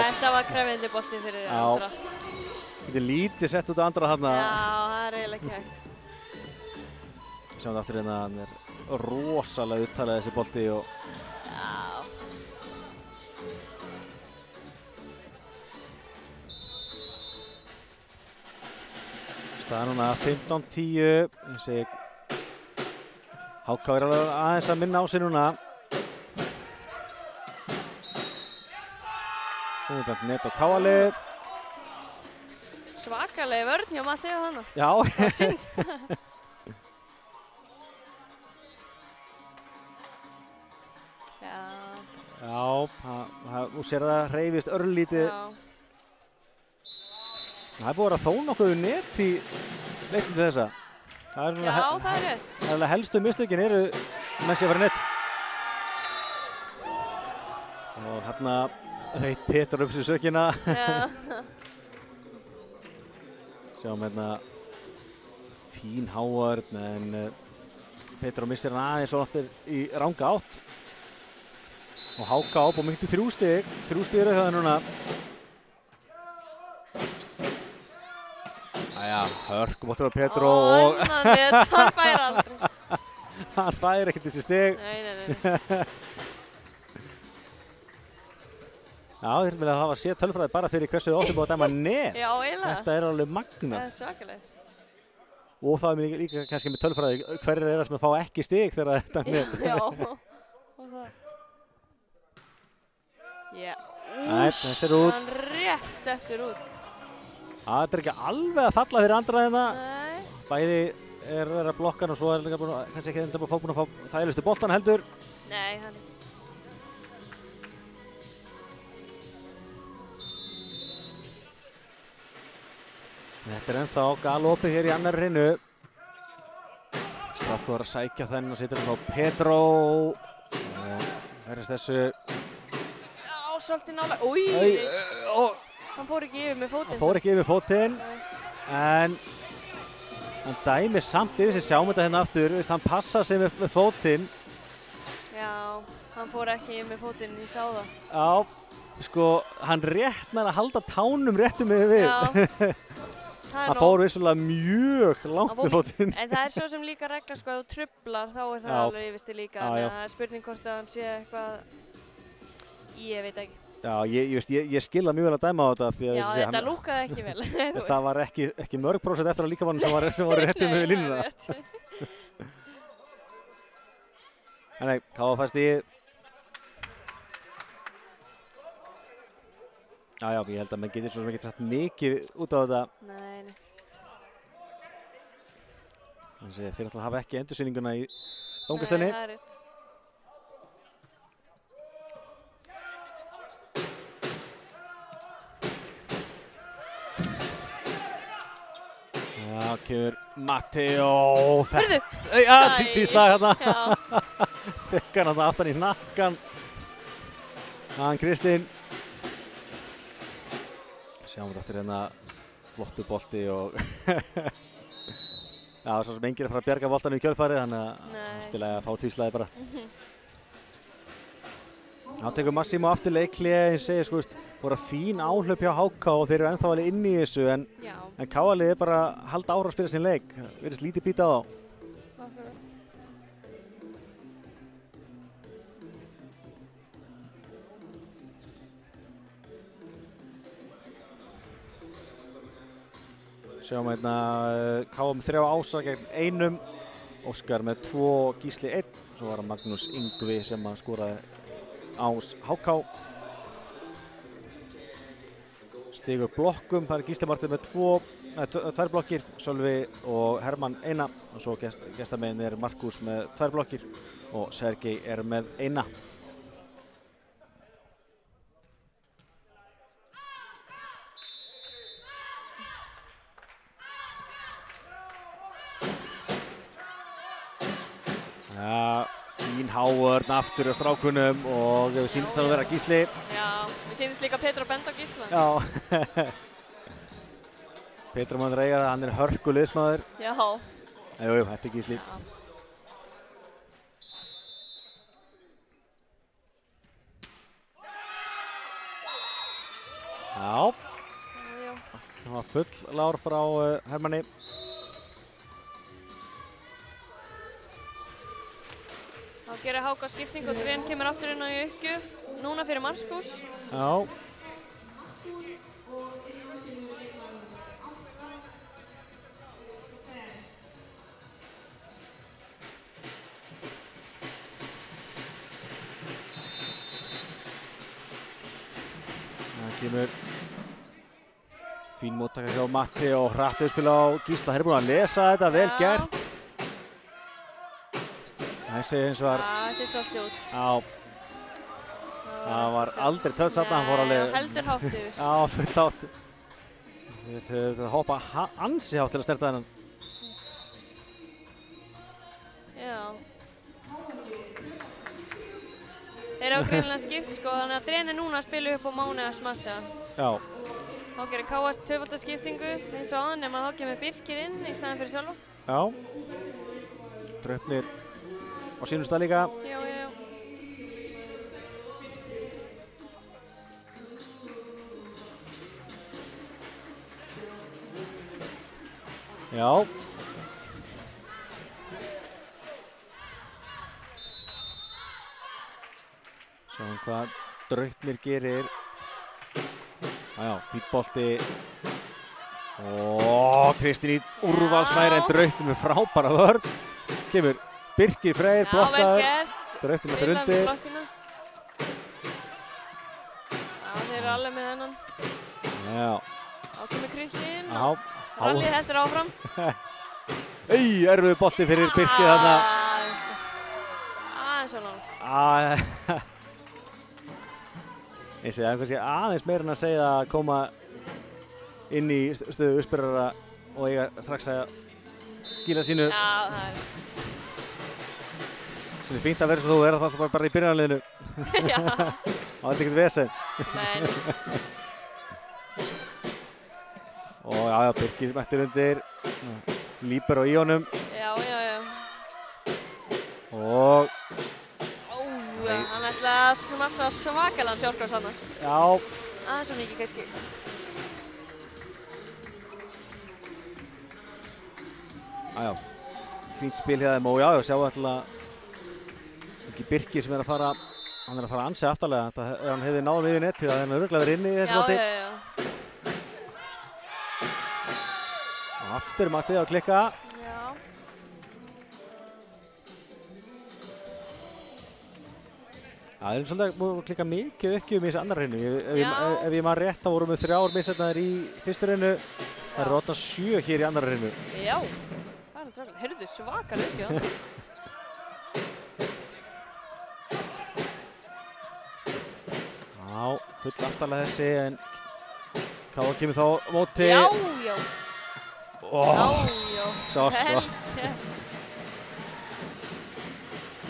Þetta var krefjandi bolti fyrir Andra. Þetta er lítið sett út á Andra þarna. Já, það er eiginlega ekki hægt. Sjáum þetta aftur hérna, hann er rosalega upptalað þessi bolti og... Já. Staðan núna 15-10, ég segi HK er alveg aðeins að minna á sig núna. Net og káali. Svakalega vörn hjá Matteo þannig. Já. Það er synd. Já, þú sér það hreyfist örlítið. Já. Það er búið að vera þó nokkuð net í leiknum til þessa. Já, það er rétt. Það er helstu mistökin eru með sér að vera net. Og hérna heitt Pétur upp sér sökina. Sjáum hérna fín hávörn en Pétur missir hann aðeins og náttúr í ranga átt. Og HK á og mikið 3 stig. 3 stig eru það núna. Æja, hörkuboltur á Pétur og... hann fær aldrei. Hann fær ekkert þessi stig. Nei. Já, þeir vilja hafa séð tölfræði bara fyrir hversu óttu búið að dæma net. Já, eiginlega. Þetta er alveg magnað. Það er svakalegt. Og það er líka kannski með tölfræði hverjir er það sem fá ekki stig þegar þetta er net. Já, og það. Já, Nei, þessi er út. Hann rétt eftir út. Það er ekki alveg að falla fyrir Andra hérna. Nei. Bæði er verið að blokka og svo er líka kannski ekki enda búin að fá þægilegustu boltan heldur. Nei, hann er. Þetta er ennþá galopið hér í annar hreinu. Strafko var að sækja þenn og situr hann á Pedro. Verðist þessu. Já, svolítið nálega. Új, hann fór ekki yfir með fótinn. Hann fór ekki yfir fótinn. En hann dæmir samt yfir sig, sjáum þetta hérna aftur. Hann passa sig með fótinn. Já, Hann fór ekki með fótinn, ég sá það. Já, sko, hann rétt nær að halda tánum réttum við. Já. Hann fór vissulega mjög langt með fótinn. En það svo sem líka regla, sko, ef þú truflar þá það alveg yfirsti líka. Þannig að það spurning hvort að hann sé eitthvað, ég veit ekki. Já, ég skil það mjög vel að dæma á þetta. Því að þetta lúkaði ekki vel. Það var ekki mörg prósent eftir á líkamannum sem var réttum við línuna. En nei, KF stigið. Já, ég held að maður getur svo sem ekki satt mikið út á þetta. Nei. Þannig að þeir ætla að hafa ekki endursýninguna í dómgæslunni. Nei, það rétt. Já, kemur Matteo. Hörðu! Já, tíslag hérna. Já. Fekk hann hérna aftan í hnakkan. Hann Kristinn. Sjáum við eftir hérna flottu bolti og já, svo sem enginn fara að bjarga boltanum í kjölfarið, þannig að til að fá tvíslaði bara. Þá tekur Massimo aftur leikhlé, eins segir, sko, voru fín áhlaup hjá HK og þeir eru ennþá alveg inni í þessu, en KA-liðið er bara að halda ára að spila sinn leik. Virðist lítið býta á þá. Sjáum hérna KA með 3 Ása gegn 1, Óskar með 2, Gísli 1, svo var það Magnús Yngvi sem skoraði Ás HK. Stigur blokkum, það Gísli Martin með 2 blokkir, Sölvi og Hermann 1, og svo gestamegin er Markus með 2 blokkir og Sergei er með 1. Fín Hávörn aftur á strákunum og við sýndum það að vera Gísli. Já, við sýndist líka Petra að benda á Gísla. Já. Petra maður eiga það, hann er hörku liðsmaður. Já. Jú, þetta er Gísli. Já. Það var full lár frá Hermanni. Þá gerir HK skipting og Gren kemur aftur inn á í uppgjöf, núna fyrir Markus. Já. Það kemur fín móttaka hjá Matti og hratt uppspil á Gísla. Þeir eru búin að lesa þetta, vel gert. Þessi eins var... Það sé svolítið út. Já. Það var aldrei tölt þarna, hann fór alveg... Heldur hátt yfir. Já, full hátt. Við höfum hoppa ansi hátt til að snerta þennan. Já. Þeir eru greinilega skipt, sko, þannig að Dren er núna að spila upp á Máni að smassa. Já. Þá gerir KS tvöfaldaskiptingu eins og áðan, nema þá kemur Birkir inn í staðinn fyrir Sölva. Já. Draupnir á sínum stað líka. Já. Já. Sjáum hvað Draupnir gerir. Já, fínn bolti. Kristín í úrvalsfæri en Draupnir með frábæra vörn. Kemur Birkir Freyr, blokkaður. Já, vel gert. Draupnir með undir. Já, þeir eru alveg með hennan. Já. Þá kemur Kristín. Já. Rallið heldur áfram. Erfiður bolti fyrir Birkir þarna. Aðeins svo langt. Ég segi að kannski aðeins meira en að segja að koma inn í stöðu uppspyrrara og eiga strax að skila sínu. Já, það er. Það er fínt að vera svo þú er alltaf bara í byrjanarliðinu. Já. Það er ekkert vesen. Nei. Og já, Birkir mættur undir. Líber og í honum. Já. Og... sko, hann ætlaði að smassa svakalega sjálfgráðs hana. Já. Aðeins svo mikið kannski. Já, fínt spil hjá þeim og já, sjáum alltaf ekki Birkir sem er að fara, hann er að fara ansi aftarlega. Ef hann hefði náð yfir netið, það er hann örugglega verið inni í þessu móti. Já. Og aftur Matti að klikka. Já. Það er svolítið búið að klikka mikið ekki í þessu annar hreinu. Ef ég maður rétt, þá vorum við 3 missetnaðir í fyrstu hreinu. Það eru 8-7 hér í annar hreinu. Já, það er náttúrulega. Heyrðu, svakalega ekki hann. Já, full aftarlega þessi, en Káa kemur þá á móti. Já. Svo.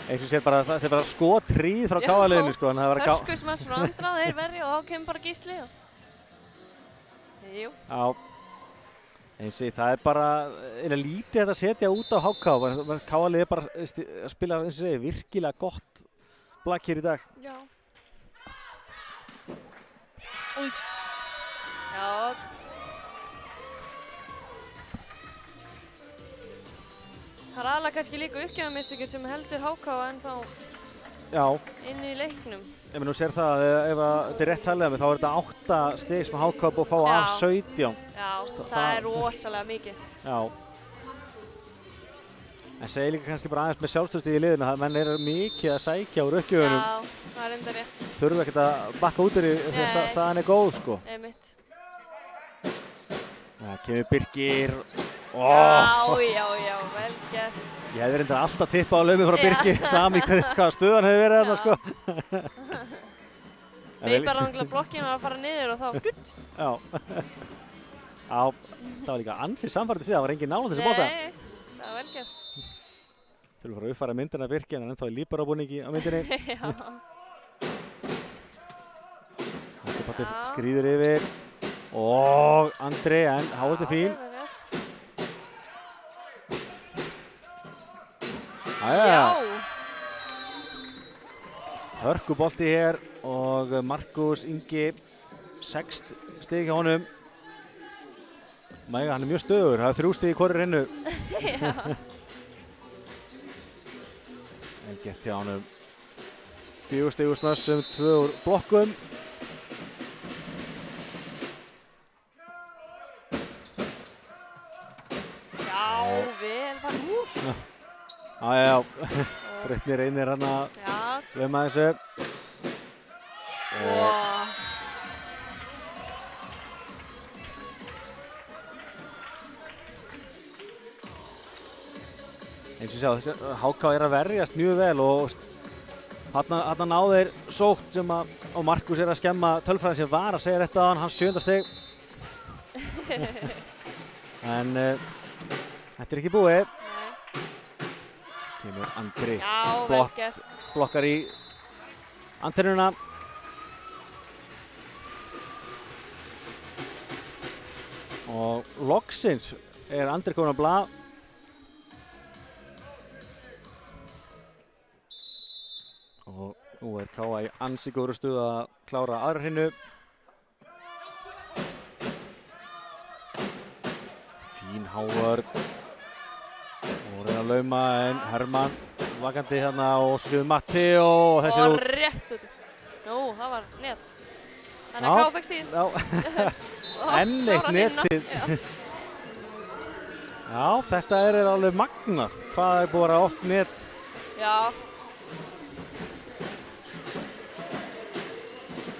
Eins og sér bara, þetta er bara skotríð frá Káa-liðinu sko. Hörkusmass frá Andra, þeir verri og þá kemur bara Gísli. Jú. Já. Eins og það er bara lítið þetta að setja út á HK. Káa-liðið er bara að spila, eins og segir, virkilega gott blakk hér í dag. Já. Új. Já. Það er aðalega kannski líka uppgjöfamistökir sem heldur HK ennþá inn í leiknum. Ef nú sér það, ef þetta er rétt talið af mig, þá er þetta 8 stig sem HK er búið að fá af 17. Já, það er rosalega mikið. Já. En segir líka kannski bara aðeins með sjálfstöðstíð í liðinu að menn eru mikið að sækja úr uppgjöfunum. Já, það er enda rétt. Þurfa ekkert að bakka út úr því að staðan er góð sko. Einmitt. Það kemur Birkir. Já, vel gert. Ég hefði reyndar alltaf tippað á laumi frá Birki, sami hvað stöðan hefði verið þarna sko. Við bara náttúrulega blokkinn var að fara niður og þá gutt. Já. Já, það var líka ansið samfærið því, það var engin nálan þessu bóta. Nei, það var vel gert. Þurfum að fara að uppfæra myndina af Birki, en hann ennþá í líparabúningi á myndinni. Já. Þessi partur skríður yfir. Og Andri, en háið er fín. Já. Hörkubolti hér og Markus Ingi 6 stig hjá honum. Mæga, hann er mjög stöður, það er 3 stig í hvorri hreinu. Já. Vel gert hjá honum. 4 stig úr smössum, 2 úr blokkum. Já, vel var hús. Já. Breytni reynir hann að löma þessu. Eins og sjá, HK er að verjast mjög vel og þarna náðu þeir sótt sem að, og Markus er að skemma tölfræðin sem var að segja þetta á hann, hans 7. stig. En þetta er ekki búið. Kemur Andri, vel gert. Blokkar í antennuna. Og loksins er Andri komin á blað. Og nú er Káa í ansi góðri stuð að klára aðra hreinu. Fín hávörn. Og reyna að lauma, en Hermann vakandi hérna og svo kemur Matti og þessi út. Og rétt út. Nú, það var net. Þannig að Káa fekk stíð. Enn eitt netið. Já, þetta er alveg magnað. Hvað er búið að vera oft net? Já.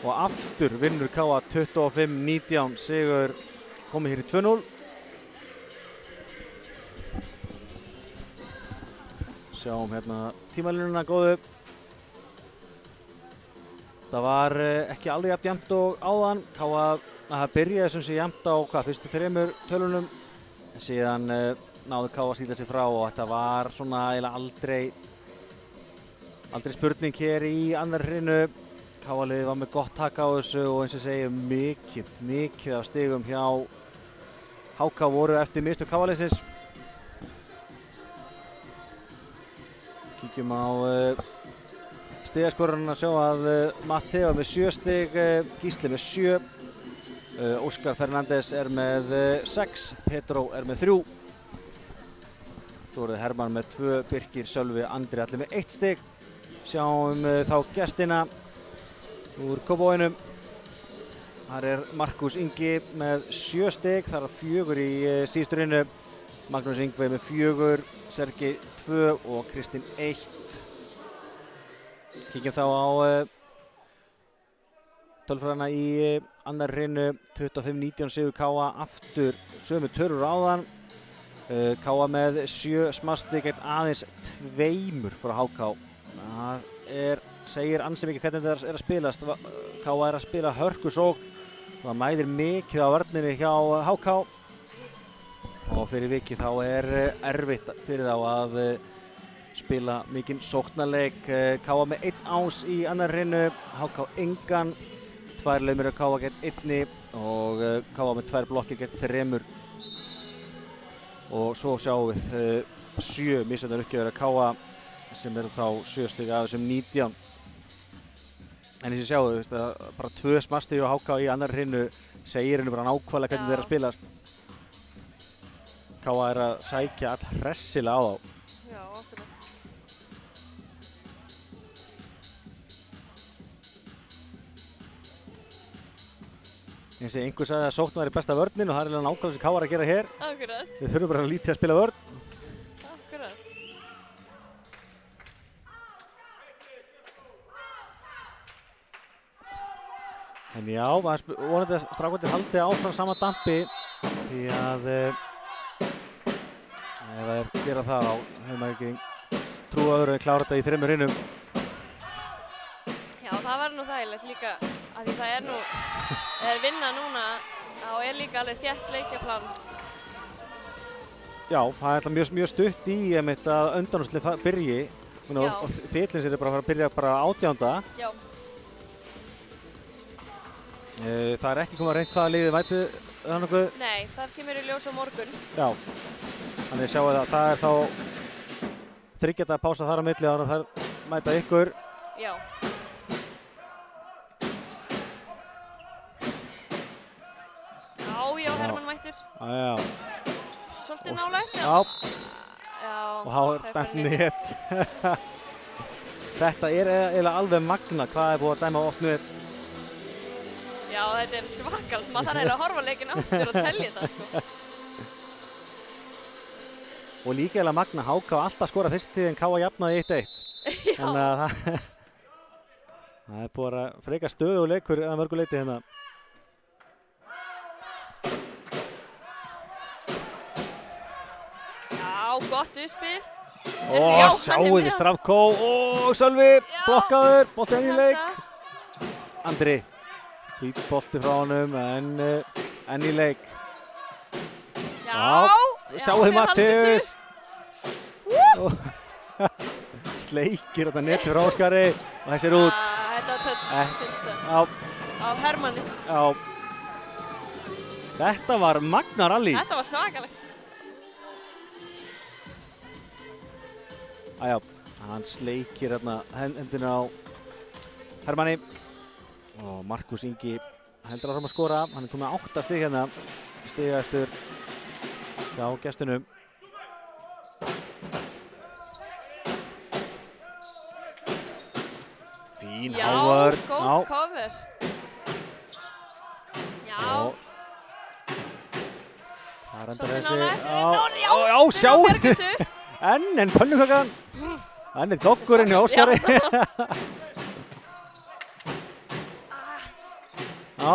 Og aftur vinnur Káa 25-19, sigur komið hér í 2-0. Sjáum hérna tímalínuna góðu. Það var ekki alveg jafn jafnt og áðan. Káa að byrjaði sem sé jafnt á fyrstu 3 tölunum. En síðan náðu Káa að sýla sig frá og þetta var svona eiginlega aldrei spurning hér í annar hreinu. Káa-liðið var með gott tak á þessu og eins og segja mikið af stigum hjá HK voru eftir mistök Káa-liðsins. Kíkjum á Stigaskorarinn að sjá að Matteo með 7 stig, Gísli með 7, Óskar Fernández er með 6, Pedro er með 3. Svo er það Hermann með 2, Birkir, Sölvi, Andri allir með 1 stig. Sjáum þá gestina úr Kópavoginum. Þar er Markus Ingi með 7 stig, þar er 4 í síðustu rinu. Magnús Ingvi með 4, Sergi 2 og Kristinn 1. Kíkjum þá á tölfræðina í annar rinu, 25-19 sigur KA, aftur sömu törur áðan. KA með 7 smastig gegn aðeins 2 frá HK. Það segir ansi mikið hvernig þetta er að spilast. KA er að spila hörkusókn. Það mæðir mikið á vörninni hjá HK. Og fyrir vikið þá er erfitt fyrir þá að spila mikinn sóknarleik. KA með 1 ás í annar rinu, HK engan. 2 laumir á KA gegn 1 og KA með 2 blokkir gegn 3. Og svo sjáum við 7 misjafnar uppgjafir af KA sem eru þá 7 stig af þessum 19. En eins og sjáum við bara 2 smastig á HK í annar rinu segir henni bara nákvæmlega hvernig þeir eru að spilast. KA er að sækja all hressilega á þá. Já, akkurat. Eins og einhver sagði að sókn væri besta vörnin og það er eiginlega nákvæmlega sem KA er að gera hér. Akkurat. Við þurfum bara lítið að spila vörn. Akkurat. En já, vonandi að strákarnir haldi áfram sama dampi því að ef þeir gera það þá hefur maður ekki trú öðru en klára þetta í 3 rinnum. Já, það var nú þægilegt líka af því það er nú, þeir vinna núna þá er líka alveg þétt leikjaplan. Já, það er alltaf mjög stutt í að undanúrslit byrji og Fyllins er bara að fara að byrja bara 18. Já. Það er ekki komið að reyna hvaða liðið væti það nokkuð? Nei, það kemur í ljós á morgun. Já, þannig sjáum við að það er þá 3 daga pása þar á milli ára þar mæta ykkur. Já. Já, Hermann mættur. Já. Svolítið nálægt. Já. Já. Og þá er dæmt net. Þetta er eiginlega alveg magna hvað er búið að dæma oft net. Já, þetta er svakalt. Maður þarf eiginlega að horfa leikinn aftur og telja þetta, sko. Og líka eiginlega magna HK alltaf skora fyrst tíð en KA jafnaði 1-1. Já. Þannig að það er búið að freka stöðu og leikur að mörgu leyti hérna. Já, gott uppspil. Og sjáu þið Strafkó og Sölvi blokkaður, bolti enn í leik. Andri. Hvít bolti frá honum, enn í leik. Já, sjáu þið Mattheus. Sleikir þetta neti frá Óskari og þessi er út. Þetta var touch, finnst það. Já. Af Hermanni. Já. Þetta var magna rally. Þetta var svakalegt. Æjá, hann sleikir hérna hendina á Hermanni. Og Markus Ingi heldur áfram að skora. Hann er komið 8 stig hérna. Stigastur hjá gestunum. Fín Hávar. Já, góð cover. Já. Það er enda Svolítið þessi. nálægt. Já, sjáu. Enn pönnukökan. Enn doggurinn hjá Óskari. Já.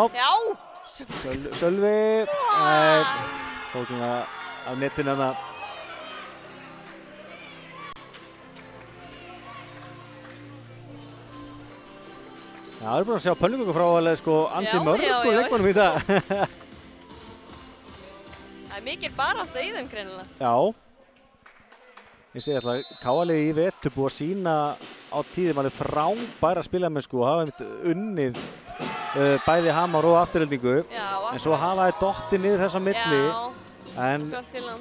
Sölvi. Tók hérna af netinu hérna. Já, það er búin að sjá pönnuköku frá alveg sko ansi mörgum leikmannum í dag. Það er mikil barátta í þeim greinilega. Já. Ég segi alltaf, KA-liðið í vetur búið að sína á tíðum alveg frábæra spilamennsku og hafa unnið bæði Hamar og Afturheldingu. Já, en svo hafa þeir dottið niður þessa milli. Já, Svartfjallan.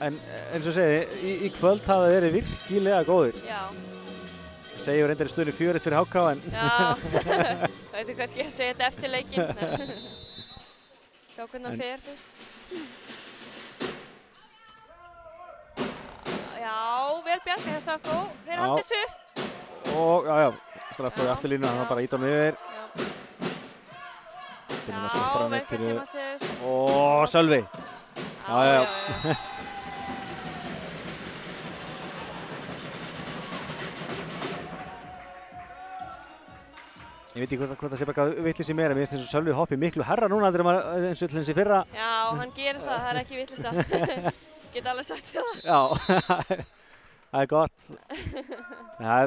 En eins og segi, í kvöld hafa þeir verið virkilega góðir. Já. segjum reyndar í stöðunni 4-1 fyrir HK en... Já, það veitum kannski að segja þetta eftir leikinn. Sjá hvernig hann fer fyrst. Já, vel bjargað hjá Strafkó. Þeir halda þessu. Og, já, Strafkó í afturlínu, hann var bara að íta honum yfir. Já, vel fyrir Mattius. Og Sölvi. Já. Ég veit ekki hvort það sé bara vitlis í mér, en mér finnst eins og Sölvi hoppi miklu herra núna eins og til þessi fyrra. Já, hann gerir það er ekki vitlisa. Get alveg sagt þér það. Já, það er gott. Það er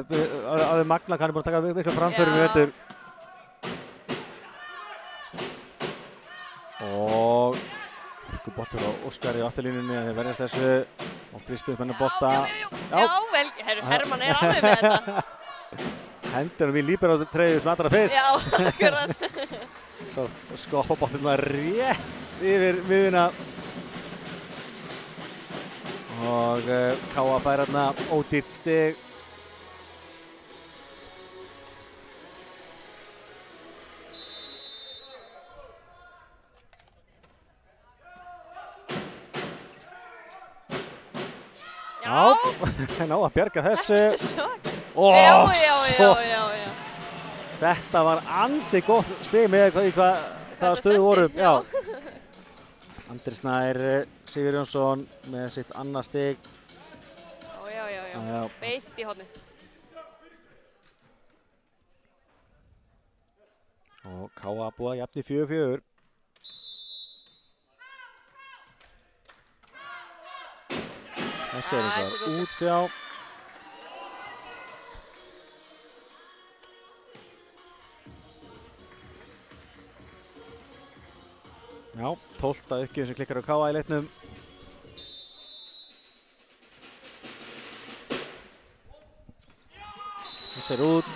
alveg magna, hann er búin að taka miklu framförum í vetur. Og boltur á Óskari á afturlínunni, þeir verðast þessu og Kristi upp hennar bolta. Já, vel, Hermann er alveg með þetta. Hendur hann í líberótreyju sem allra fyrst. Já, akkurat. Svo skoppa boltinn rétt yfir miðjuna. Og K.A. fær hérna ódýrt stig. Já, ná að bjarga þessu. Já. Þetta var ansi gott stig með hvaða stöðu vorum. Já. Andri Snær Sigurjónsson með sitt annað stig. Já. Beint í hornið. Og K.A. búið að jafna í 4-4. Þessi er það út, já. Já, 12. uppgjöf sem klikkar á K.A. í leiknum. Þessi er út.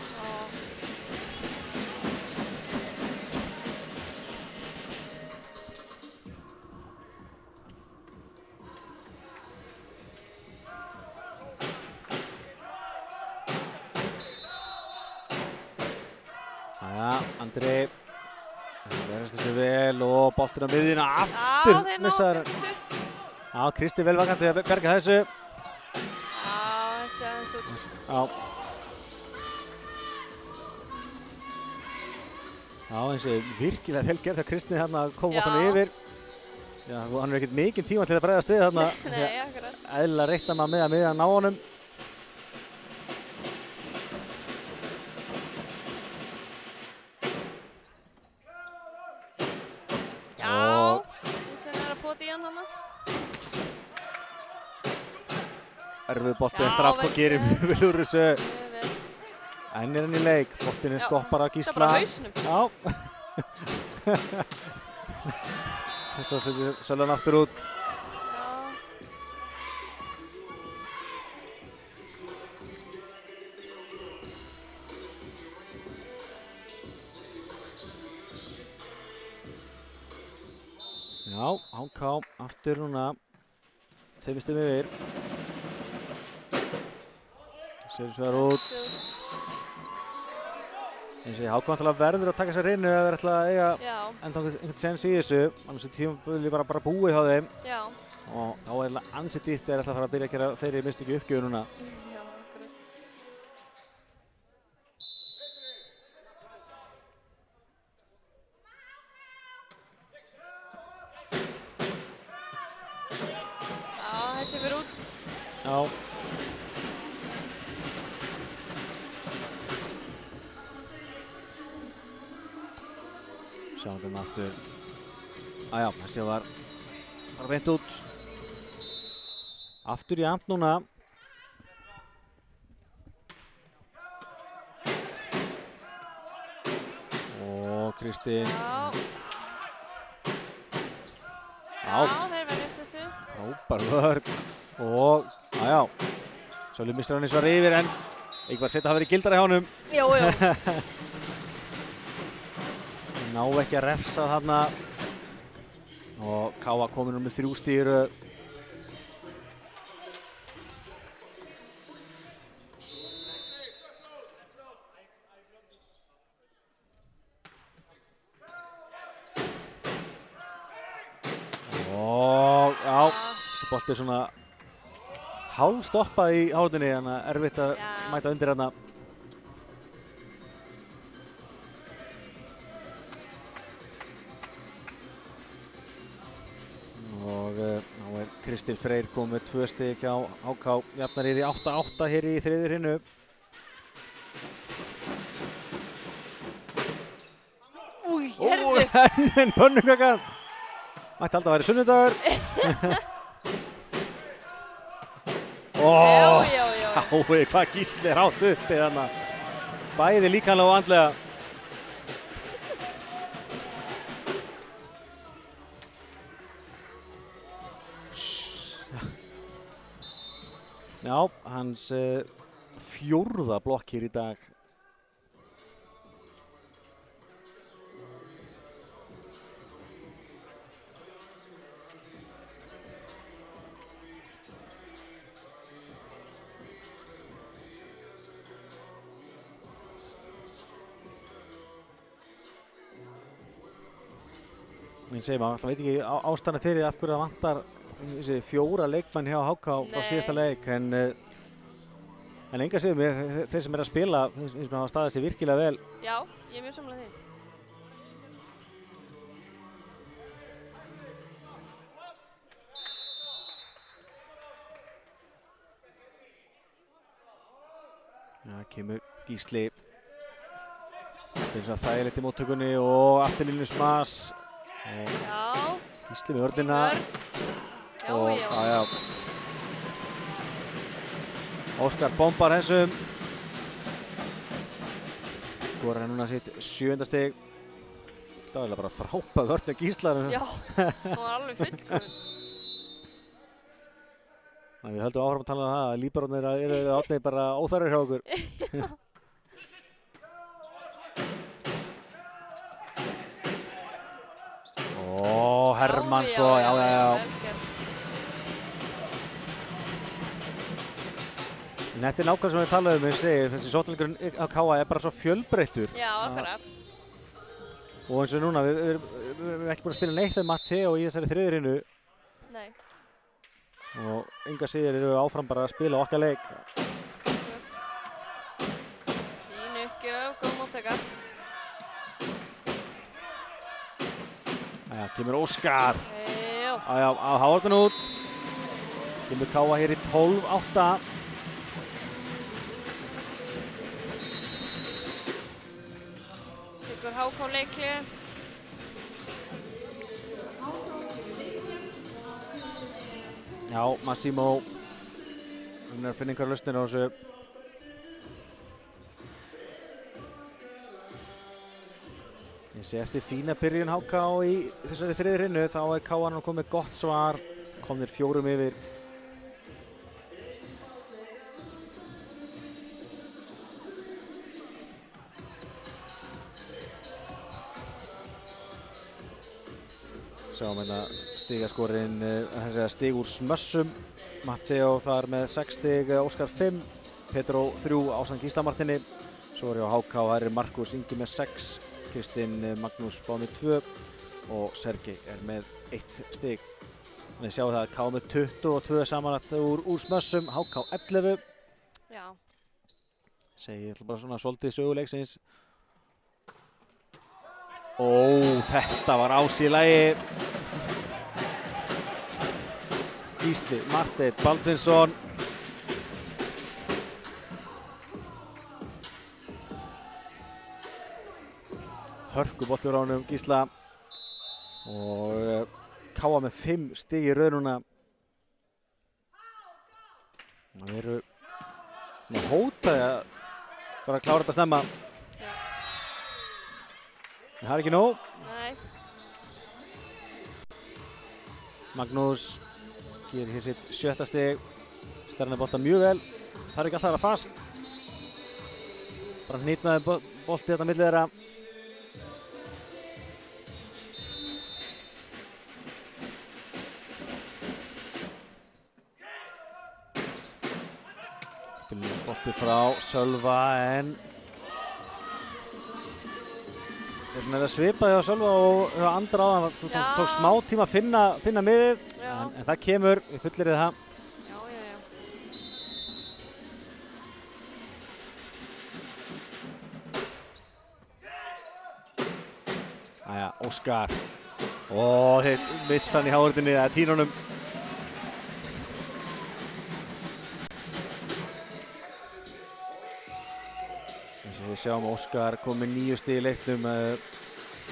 Andri verðast þessu vel og boltinn á miðjuna aftur missar. Já, Kristi vel vakandi að berga þessu. Já, þessi aðeins út. Já, þessi virkilega vel gerð þegar Kristi hérna kom boltanum yfir. Já, hann er ekkert mikinn tíma til að bregðast við þarna. Nei, akkurat. Eðlilega reiknar maður með að miðjan ná honum. Erfið bolti en Strafkó gerir mjög vel úr þessu. En er hann í leik. Boltinn stoppar að Gísla. Það er bara hausnum. Já. Svo setur Sölvi hann aftur út. Já, HK aftur núna. Tveimur yfir. Sér svo þar út. Eins og HK verður að taka sér reynu ef þeir ætla að eiga einhvern sens í þessu. Annars er tímabilið bara búið hjá þeim. Já. Og þá er ansi dýrt þeir ætla að fara að byrja að gera fleiri mistöki uppgjöfu núna. Já, akkurat. Já, þessi fyrir út. Já. Sjáum við aftur. Já, þessi var bara beint út. Aftur í amp núna. Og Kristín. Já, þeir verðast þessu. Frábær vörn. Og, já. Sölvi mistur hann eins og yfir en eitthvað setja að vera í gildara hjá honum. Jú. Ná ekki að refsa þarna og K.A. komin með 3 stig í röð. Þessi bolti svona hálfstoppað í hálftinni, þannig að erfitt að mæta undir hérna. Og þá Kristinn Freyr komið með 2 stig á HK, jafnar í 8-8 hér í þriðju hrinnu. Hennin pönnukakan. Mætti alltaf að vera sunnudagur. Sjáu hvað Gísli er hátt uppi þarna. Bæði líkamlega og andlega. Já, hans 4. blokk hér í dag. Ég segi maður, alltaf veit ekki ástæðan fyrir af hverju það vantar þessi 4 leikmenn hjá HK frá síðasta leik, en enga séu mér, þeir sem er að spila, þeir sem hafa staðið sig virkilega vel. Já, ég er mjög sammála því. Já, kemur Gísli. Finnst það þægilegt í móttökunni og afturlínu smas. Já. Gísli með vörnina. Já. Óskar bombar þessum. Skorar núna sitt 7. stig. Það er bara frábæð vörn með Gísla. Já, það var alveg fullkominn. Við höldum áfram að tala um það að líbarónir eru átnið bara óþarfir hjá okkur. Hermann svo, já. Þetta er nákvæmlega sem við talaðum um, þessi sóknarleikurinn á KA er bara svo fjölbreyttur. Já, akkurat. Og eins og núna, við erum ekki búin að spila neitt með Matteo í þessari þriðju hrinnu. Nei. Og enga síður eru við áfram bara að spila okkar leik. Fín uppgjöf, góð móttaka. Jæja, kemur Óskar. Já, á hálfan út. Kemur KA hér í 12-8. Tekur HK leikli. Já, Massimo. Hann er að finna einhverja lausnir á þessu. Ég sé eftir fína byrjun HK í þessari þriðju hrinnu, þá er KA nú komið gott svar, komnir 4 yfir. Sjáum hérna stigaskorinn, stig úr smössum. Matteo þar með 6 stig, Óskar 5, Pedro 3 ásamt Gísla Martini. Svo er hjá HK, það er Markus Ingi með 6. Kristinn Magnús Báni 2 og Sergei er með 1 stig. Við sjáum það að KA með 22 samanlagt úr smössum, HK 11. Já. Ég ætla bara svona svolítið söguleiksins. Þetta var ás í lagi. Gísli Marteinn Baldvinsson. Hörku boltur á honum Gísla. Og KA með 5 stig í röð núna. Það eru hótaði að bara klára þetta snemma. En það er ekki nóg. Nei. Magnús gerir hér sitt 7. stig. Slarnar bolta mjög vel. Það er ekki alltaf að vera fast. Bara hnýtnaði bolti þetta milli þeirra. Bolti frá Sölva en það er svona svipaði á Sölva og Andra áðan. Þú tók smá tíma að finna miðið, en En það kemur, við fullirðið það. Já. Æja, Óskar. Þeir missa hann í hárundinni, það tínunum. Eins og við sjáum Óskar komið 9 stig í leiknum,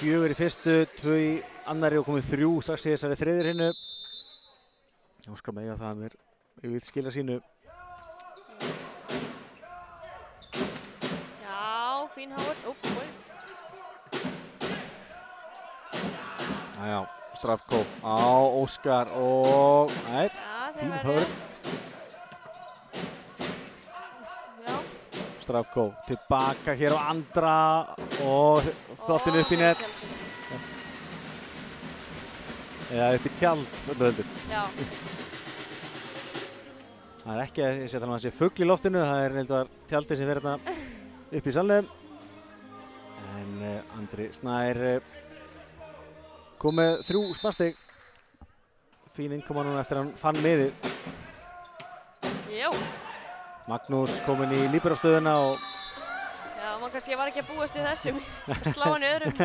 4 í fyrstu, 2 í annari og komið 3 strax í þessari þriðju hrinnu. Óskar mega það mér, ég vil skilja sínu. Já, fín hávörn. Æja, Stravko á Óskar og fín hörn. Já. Stravko tilbaka hér á Andra og þóttinn upp í net. Eða upp í tjald, öllu heldur. Já. Það er ekki að ég sé að það sé fugl í loftinu, það er neildar tjaldið sem fer hérna upp í salnum. En Andri Snær kom með 3 spastig. Fín innkoma núna eftir að hann fann miðið. Já. Magnús kominn í líberostöðuna og... Já, maður kannski var ekki að búast við þessum. Slá hann í öðrum.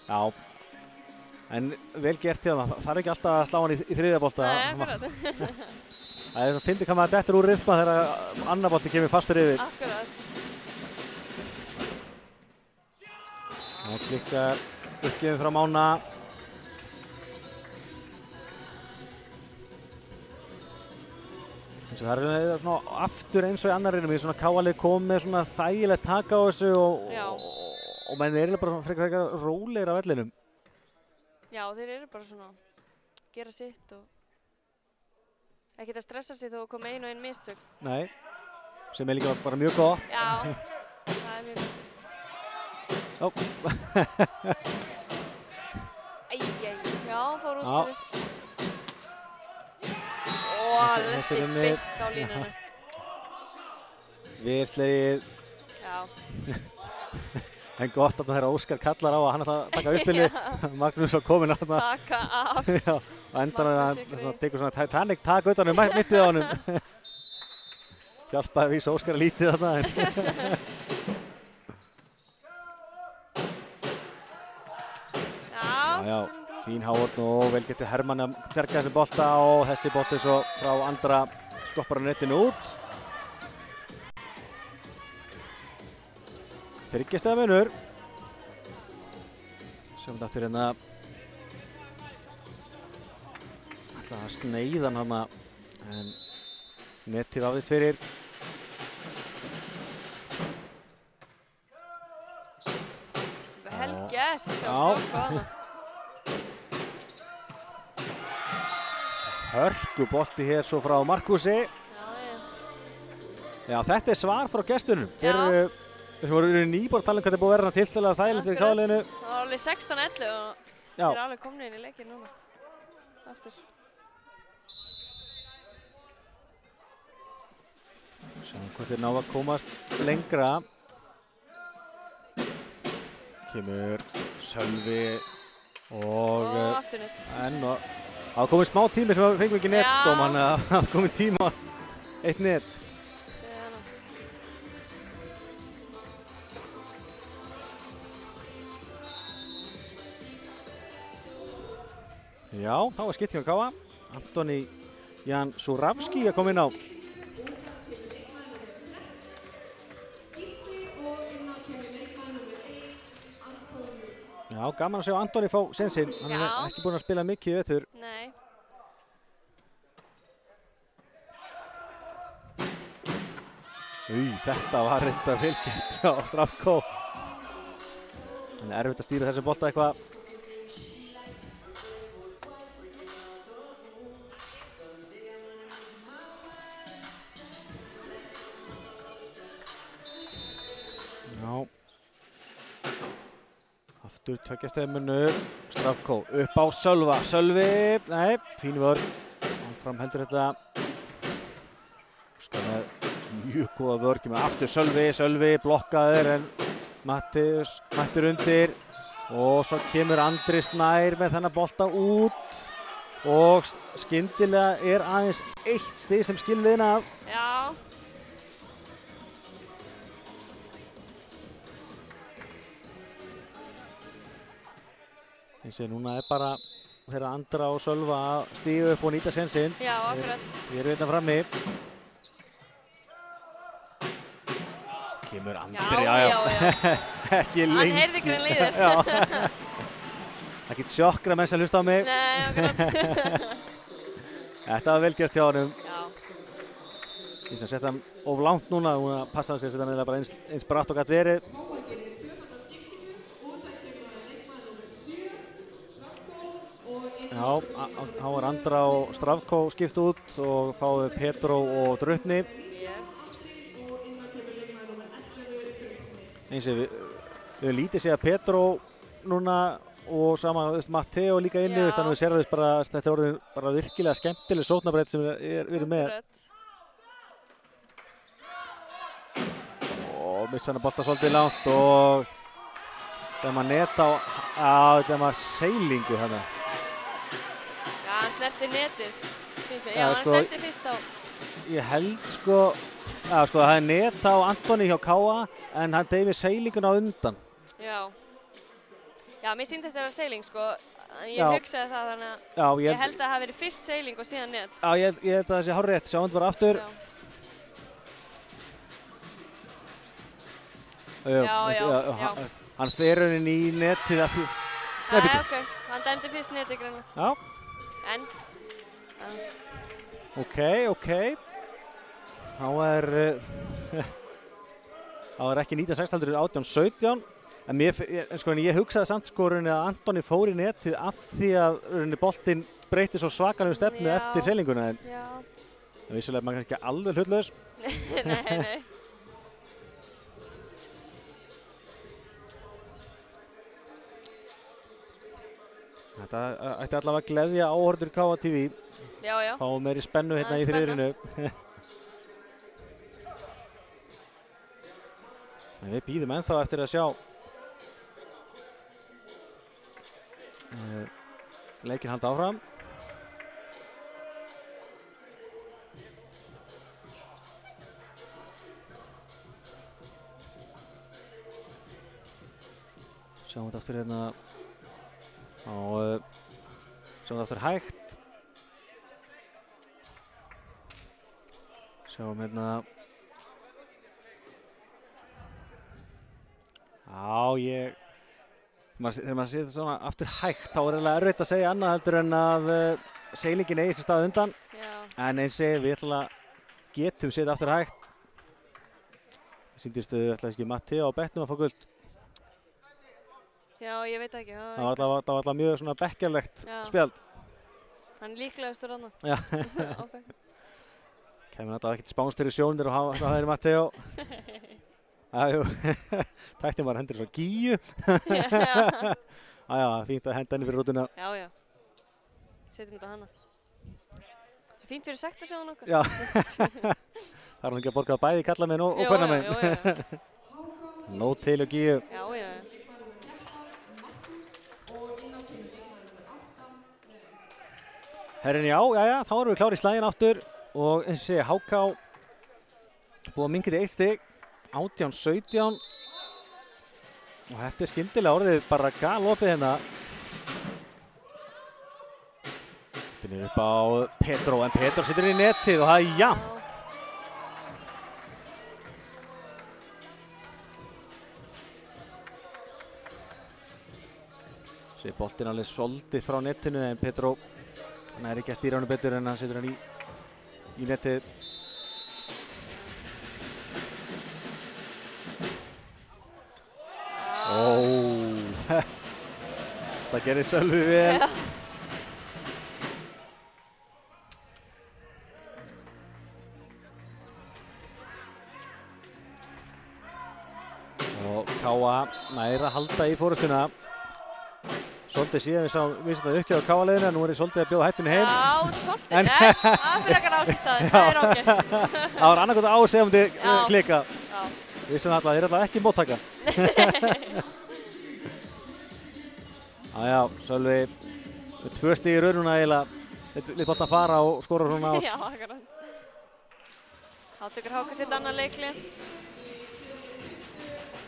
Já. En vel gert hjá það. Það er ekki alltaf að slá hann í þriðja bolta. Nei, akkurat. Það er að fyndi hvað maður dettur úr rytma þegar annar bolti kemur fastur yfir. Akkurat. Það klikkar uppgefin frá Mána. Það er svona aftur eins og í annarinu. Við svona káalið komið með svona þægilegt taka á þessu og menn er bara frekar rólegir af vellinum. Já, þeir eru bara svona að gera sitt og ekkert að stressa sig þó að koma ein og ein mistök. Nei, sem er líka bara mjög gott. Já, það er mjög gott. Ó. Já, fór út fyrir. Löfti beint á línuna. Vel slegið. Já. En gott að þegar Óskar kallar á að hann ætla að taka uppspilið. Magnús var kominn að þarna. Taka af. Já, og endan hann tekur svona Titanic tak utan mittið á honum. Hjálpaði að vísa Óskar lítið þarna. Já, fín hávörn og vel getur Hermann að bjarga þessi bolta og þessi bolti svo frá Andra skoppar á netinu út. 3 stiga munur. Sjáum þetta aftur hérna. Ætlaði að sneiða hann hana en netið afvist fyrir. Vel gert hjá Stravko hana. Hörku bolti hér svo frá Markusi. Já, þetta er svar frá gestunum. Þeir voru nýbúin að tala hvað þetta er búið að vera tiltölulega þægilegt í káliðinu. Það var alveg 16-11 og þeir eru alveg komnir inn í leikinn núna. Aftur. Sjáum hvort þeir ná að komast lengra. Kemur Sölvi og afturnet. Það var komið smá tími sem við fengum ekki net og mann að það komið tíma eitt net. Já, þá var skipting á káa. Antoni Jan Suravski að koma inn á. Já, gaman að sjá Antoni fá sensinn. Hann er ekki búinn að spila mikið í vetur. Nei. Þetta var reyndar vel gert á Stravko. Það er erfitt að stýra þessu bolta eitthvað. Já. Aftur 2 stiga munur. Stravko upp á Sölva. Sölvi, nei, fín vörn. Áfram heldur þetta. Óskar með mjög góða vörn. Kemur aftur Sölvi blokkaður en Matteus mættur undir og svo kemur Andri Snær með þennan bolta út og skyndilega aðeins 1 stig sem skilur liðina af. Já. Eins og núna bara þeirra Andra og Sölva að stíga upp og nýta sensinn. Já, akkurat. Við erum hérna frammi. Kemur Andri, já. Ekki lengi. Hann heyrði greinlega í þér. Það getur sjokkra menn sem hlusta á mig. Nei, akkurat. Þetta var vel gert hjá honum. Já. Eins og setja hann of langt núna passa hann sig að setja hann bara eins bratt og gætt verið. Já, þá Andra og Stravko skipt út og fáið Petró og Drutni. Yes. Eins og við lítið segja Petró núna og sama Matteo líka inni, þannig að við sérum bara að þetta er orðin bara virkilega skemmtileg sóknarbreytt sem við erum með. Og missa hann að bolta svolítið langt og það maður neta á það maður seilingu hann. Já, hann snerti netið, syns mér. Já, hann snerti fyrst á. Ég held það er neta á Antoni hjá Káa en hann deyfi seilinguna á undan. Já, mér sýndist það að vera seiling, sko. Ég hugsaði það, þannig að ég held að það hafi verið fyrst seiling og síðan net. Já, ég held að það sé hárrétt. Sjáum þetta bara aftur. Já. Hann fer inn í netið að því. Nei, ok. Hann dæmdi fyrst netið greinlega. Já. En? Ok. Þá ekki 19-16 heldur 18-17. En ég hugsaði samt að Antoni fór í netið af því að boltinn breytti svo svakalega stefnu eftir seilinguna. En vissulega maður ekki alveg hlutlaus. Nei. Þetta ætti allavega að gleðja áhorfendur Káa TV. Já. Fáum meiri spennu hérna í þriðrinu. En við bíðum ennþá eftir að sjá leikinn halda áfram. Sjáum þetta aftur hérna og sjáum þetta aftur hægt. Sjáum hérna. Þegar maður sér þetta svona aftur hægt þá er eiginlega erfitt að segja annað heldur en að seilingin eigi sér stað undan. En eins og við getum séð aftur hægt. Sýndist ekki Matteo á bekknum að fá guld. Já, ég veit ekki. Það var alltaf mjög svona bekkjarlegt spjald. Hann er líklegastur þarna. Já. Kæmur alltaf ekkert spánstur í sjónir og það er Matteo. Tæknin var hendur svo gíu. Fínt að henda henni fyrir rútuna. Já. Setjum þetta á hana. Það er fínt fyrir sektarsjóðan okkar. Já. Það er ekki að borga bæði kalla meginn og hvernig meginn. Nót til og gíu. Já. Herrin, já, þá erum við klári í slaginn aftur og eins og segja, HK búið að minnka til 1 stig. 18-17 og þetta er skyndilega orðið bara galopið hérna. Þetta er upp á Petró en Petró situr í netið og það er jafnt. Sér boltinn alveg svolítið frá netinu en Petró hann er ekki að stýra hann betur en hann situr hann í netið. Það gerir Sölvi vel. Og Káa nær að halda í fórustuna. Svolítið síðan við sáum uppgjá á Káa-leiðinu, nú er svolítið að bjóða hættunni heim. Já, svolítið. Það fyrir ekkert ás í staðinn, það er ágætt. Það var annarkot á sem þið klika. Við sem alltaf, þeir alltaf ekki móttaka. Já, Sölvi, 2 stig í raun núna eiginlega. Lítið bótt að fara og skora svona á. Já, akkurat. Þá tekur Háka sitt annan leiklið.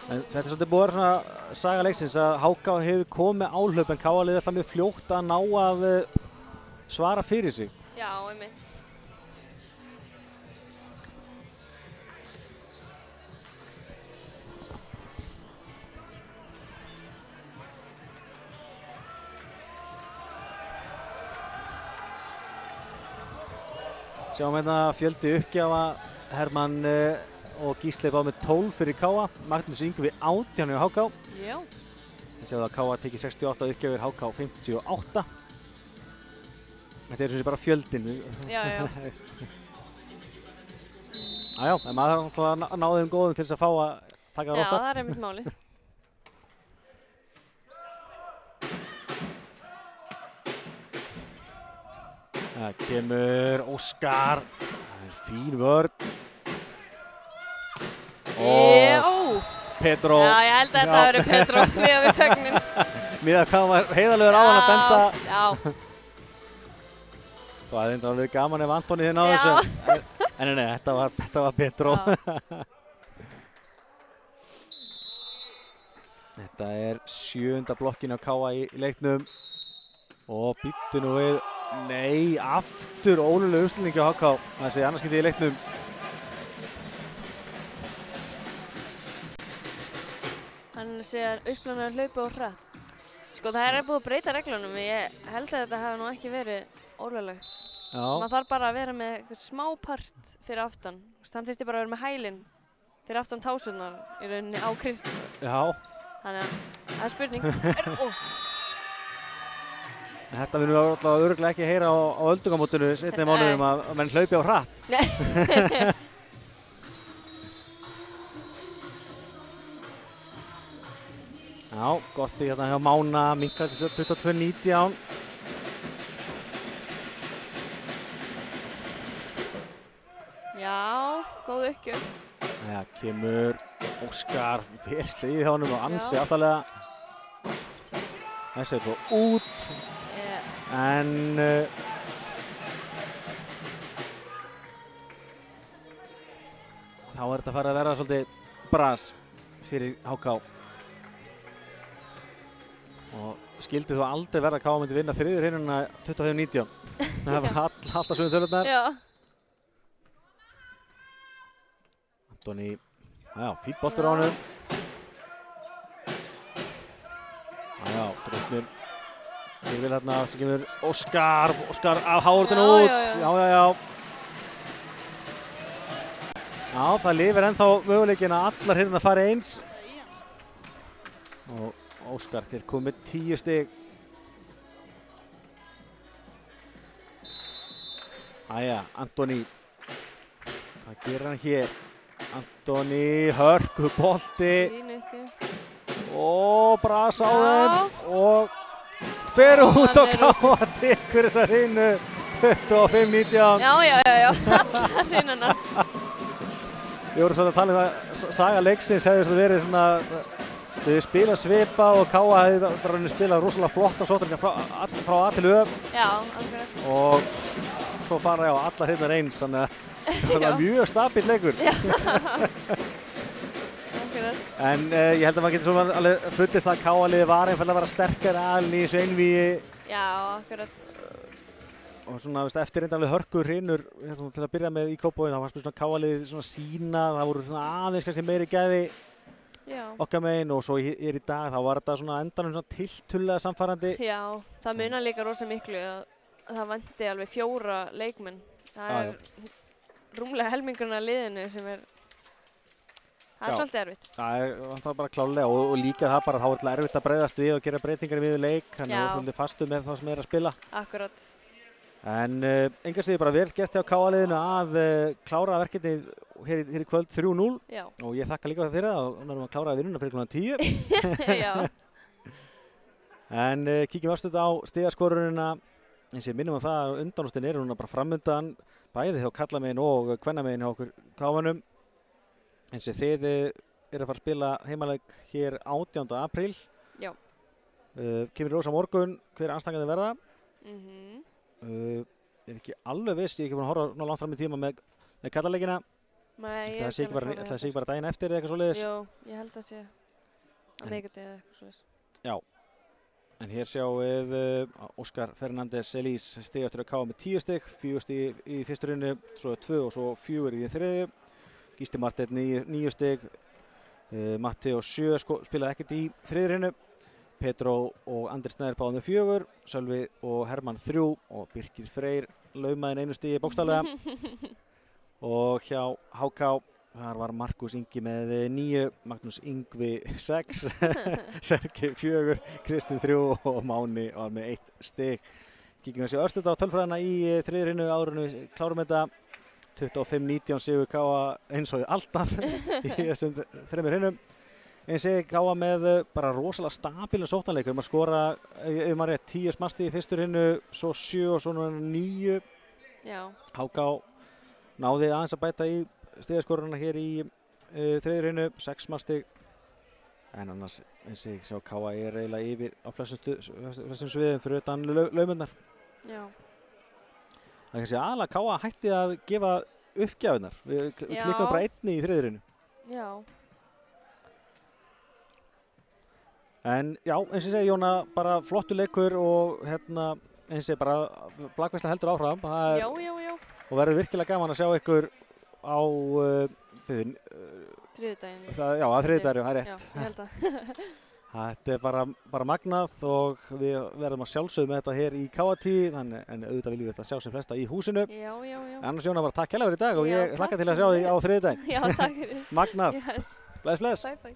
En þetta er svolítið búið að vera svona saga leiksins að Háka hefur komið áhlaup en KA-liðið alltaf mjög fljótt að ná að svara fyrir sig. Já, einmitt. Sjáum hérna fjöldi uppgjafa, Hermann og Gísli báð með 12 fyrir KA, Magnús Yngvi 18 hjá HK. Já. Við sjáum að KA tekið 68 uppgjafir, HK 58. Þetta er sem sé bara fjöldin. Já, já. Jájá, en maður þarf náttúrulega að ná þeim góðum til þess að fá að taka það Já, ofta. það er einmitt máli. Það kemur Óskar, það er fín vörn. Já. Pedro. Já, ég held að þetta hafi verið Pedro miðað við þögnin. Miðað hvað var heiðarlegur á hann að benda. Já. Það hefði verið gaman ef Antoni þið náðu þessu. En nei, þetta var Pedro. Þetta er 7. blokkin á KA í leiknum. Og býttu nú við. Nei, aftur óluleg uppstillingi á HK. Það sé annars skipti í leiknum. Hann segir Austmannar hlaupa og hratt. Sko það er búið að breyta reglunum. Ég held að þetta hafi nú ekki verið ólöglegt. Já. Maður þarf bara að vera með eitthvað smá part fyrir aftan. Hann þurfti bara að vera með hælinn fyrir aftan tásurnar í rauninni á Krist. Já. Þannig að það er spurning. Þetta viljum við alltaf örugglega ekki heyra á öldungamótinu seinni mánuðum að menn hlaupi á hratt. Já, gott stig hérna hjá Mána, minnkar 22-19. Já, góð uppgjöf. Já, kemur Óskar, vel slegið hjá honum og ansi aftalega. Þessi er svo út. En þá er þetta farið að vera svolítið bras fyrir HK. Og skildi þú aldrei verða að KA myndi vinna þriðju hrinuna 25-19. Það var alltaf sögum tölurnar. Já. Antoni, já, fínn boltur á honum. Já, Dröfnir. Ég vil hérna, sem kemur Óskar af hárutinu út. Já. Já, það lifir ennþá möguleikin að allar hérna fari eins. Og Óskar til komið 10 stig. Æja, Antoni. Hvað gerir hann hér? Antoni, hörku bolti. Og bras á þeim. Og fer út og KA tekur þessa hreinu 25-19. Já. Allar hreinunar. Við vorum svona að tala um það, saga leiksins hefði verið svona, þau spila svipa og KA hefði bara spilað rosalega flotta sóknir frá A til Ö. Já, akkurat. Og svo fara allar hreinar eins, þannig að það er mjög stabíll leikur. En ég held að maður getur svona alveg fundið það að KA-liðið var einfallega að vera sterkari aðilinn í þessu einvígi. Já, akkurat. Og svona eftir reynda alveg hörku hrinur til að byrja með í Kópavogi, þá fannst mér svona KA-liðið svona sína, það voru svona aðeins kannski meiri gæði okkar megin og svo í dag þá var þetta svona endanum svona tiltölulega samfærandi. Já, það munar líka rosa miklu að það vanti alveg 4 leikmenn. Það er rúmlega helmingurinn af liðinu sem er það er svolítið erfitt. Það er bara klálega og líka það bara þá er alltaf erfitt að bregðast við og gera breytingar við leik, þannig að þú er svolítið fastu með það sem er að spila. Akkurat. En engar séu bara vel gert hjá KA-liðinu að klára verkefnið hér í kvöld 3-0 og ég þakka líka fyrir það og erum að klára vinnuna fyrir kl. 10. Já. En kíkjum afstöðu á stigaskorunina, eins og minnum á það að undanúrslitin eru núna bara framundan, bæði hjá karlamegin og kvennamegin hjá okkur KA-manum. Eins og þið að fara að spila heimaleik hér 18. apríl. Já. Kemur í ljós á morgun hver anstæðingarnir verða. Ég er ekki alveg viss, ég er ekki búinn að horfa ná langt fram í tíma með kallaleikina. Nei, Það sé ekki bara daginn eftir eða eitthvað svoleiðis. Jú, ég held að sé að miðvikudegi eða eitthvað svoleiðis. Já, en hér sjáum við Óskar Fernández Elís stigastur að KA með 10 stig, 4 stig í fyrstu rinnu, svo 2 og svo 4 í þriðju. Gísli Marteinn 9 stig, Matti og 7 spilaði ekkert í þriðju rinnu. Petró og Andri Snær báðu með 4, Sölvi og Hermann 3 og Birkir Freyr laumaði 1 stigi bókstaflega. Og hjá HK, þar var Markus Ingi með 9, Magnús Yngvi 6, Sergi 4, Kristinn 3 og Máni var með 1 stig. Kíkjum við sér örsluta á tölfræðina í þriðju rinnu áður en við klárum þetta. 25-19 sigur KA eins og alltaf í þessum 3 rinnum. Eins og KA með bara rosalega stabilan sóknarleik. Að skora, ef maður rétt, 10 smasti í fyrstu rinnu, svo 7 og svo 9. Já. HK náði aðeins að bæta í stigaskoruna hér í þriðju rinnu, 6 markstig. En annars, eins og ég sjá, KA er eiginlega yfir á flestum sviðum fyrir utan laumurnar. Já. Það er kannski aðalega KA hætti að gefa uppgjafinnar. Við klikkum bara 1 í þriðju rinnu. Já. En já, eins og ég segi, Jóna, bara flottur leikur og hérna, eins og ég bara, Blakveislan heldur áfram. Já. Og verður virkilega gaman að sjá ykkur á þriðjudaginn. Já, á þriðjudaginn, það er rétt. Já, ég held að. Þetta er bara magnað og við verðum að sjálfsögðu með þetta hér í KA-tíð, en auðvitað viljum við þetta sjá sem flesta í húsinu. Já. Annars Jóna, bara takk hérlega fyrir í dag og Já, ég hlakka til að sjá þig á þriðjudaginn. Já, takk fyrir. Magnað. Yes. Bless. Bye.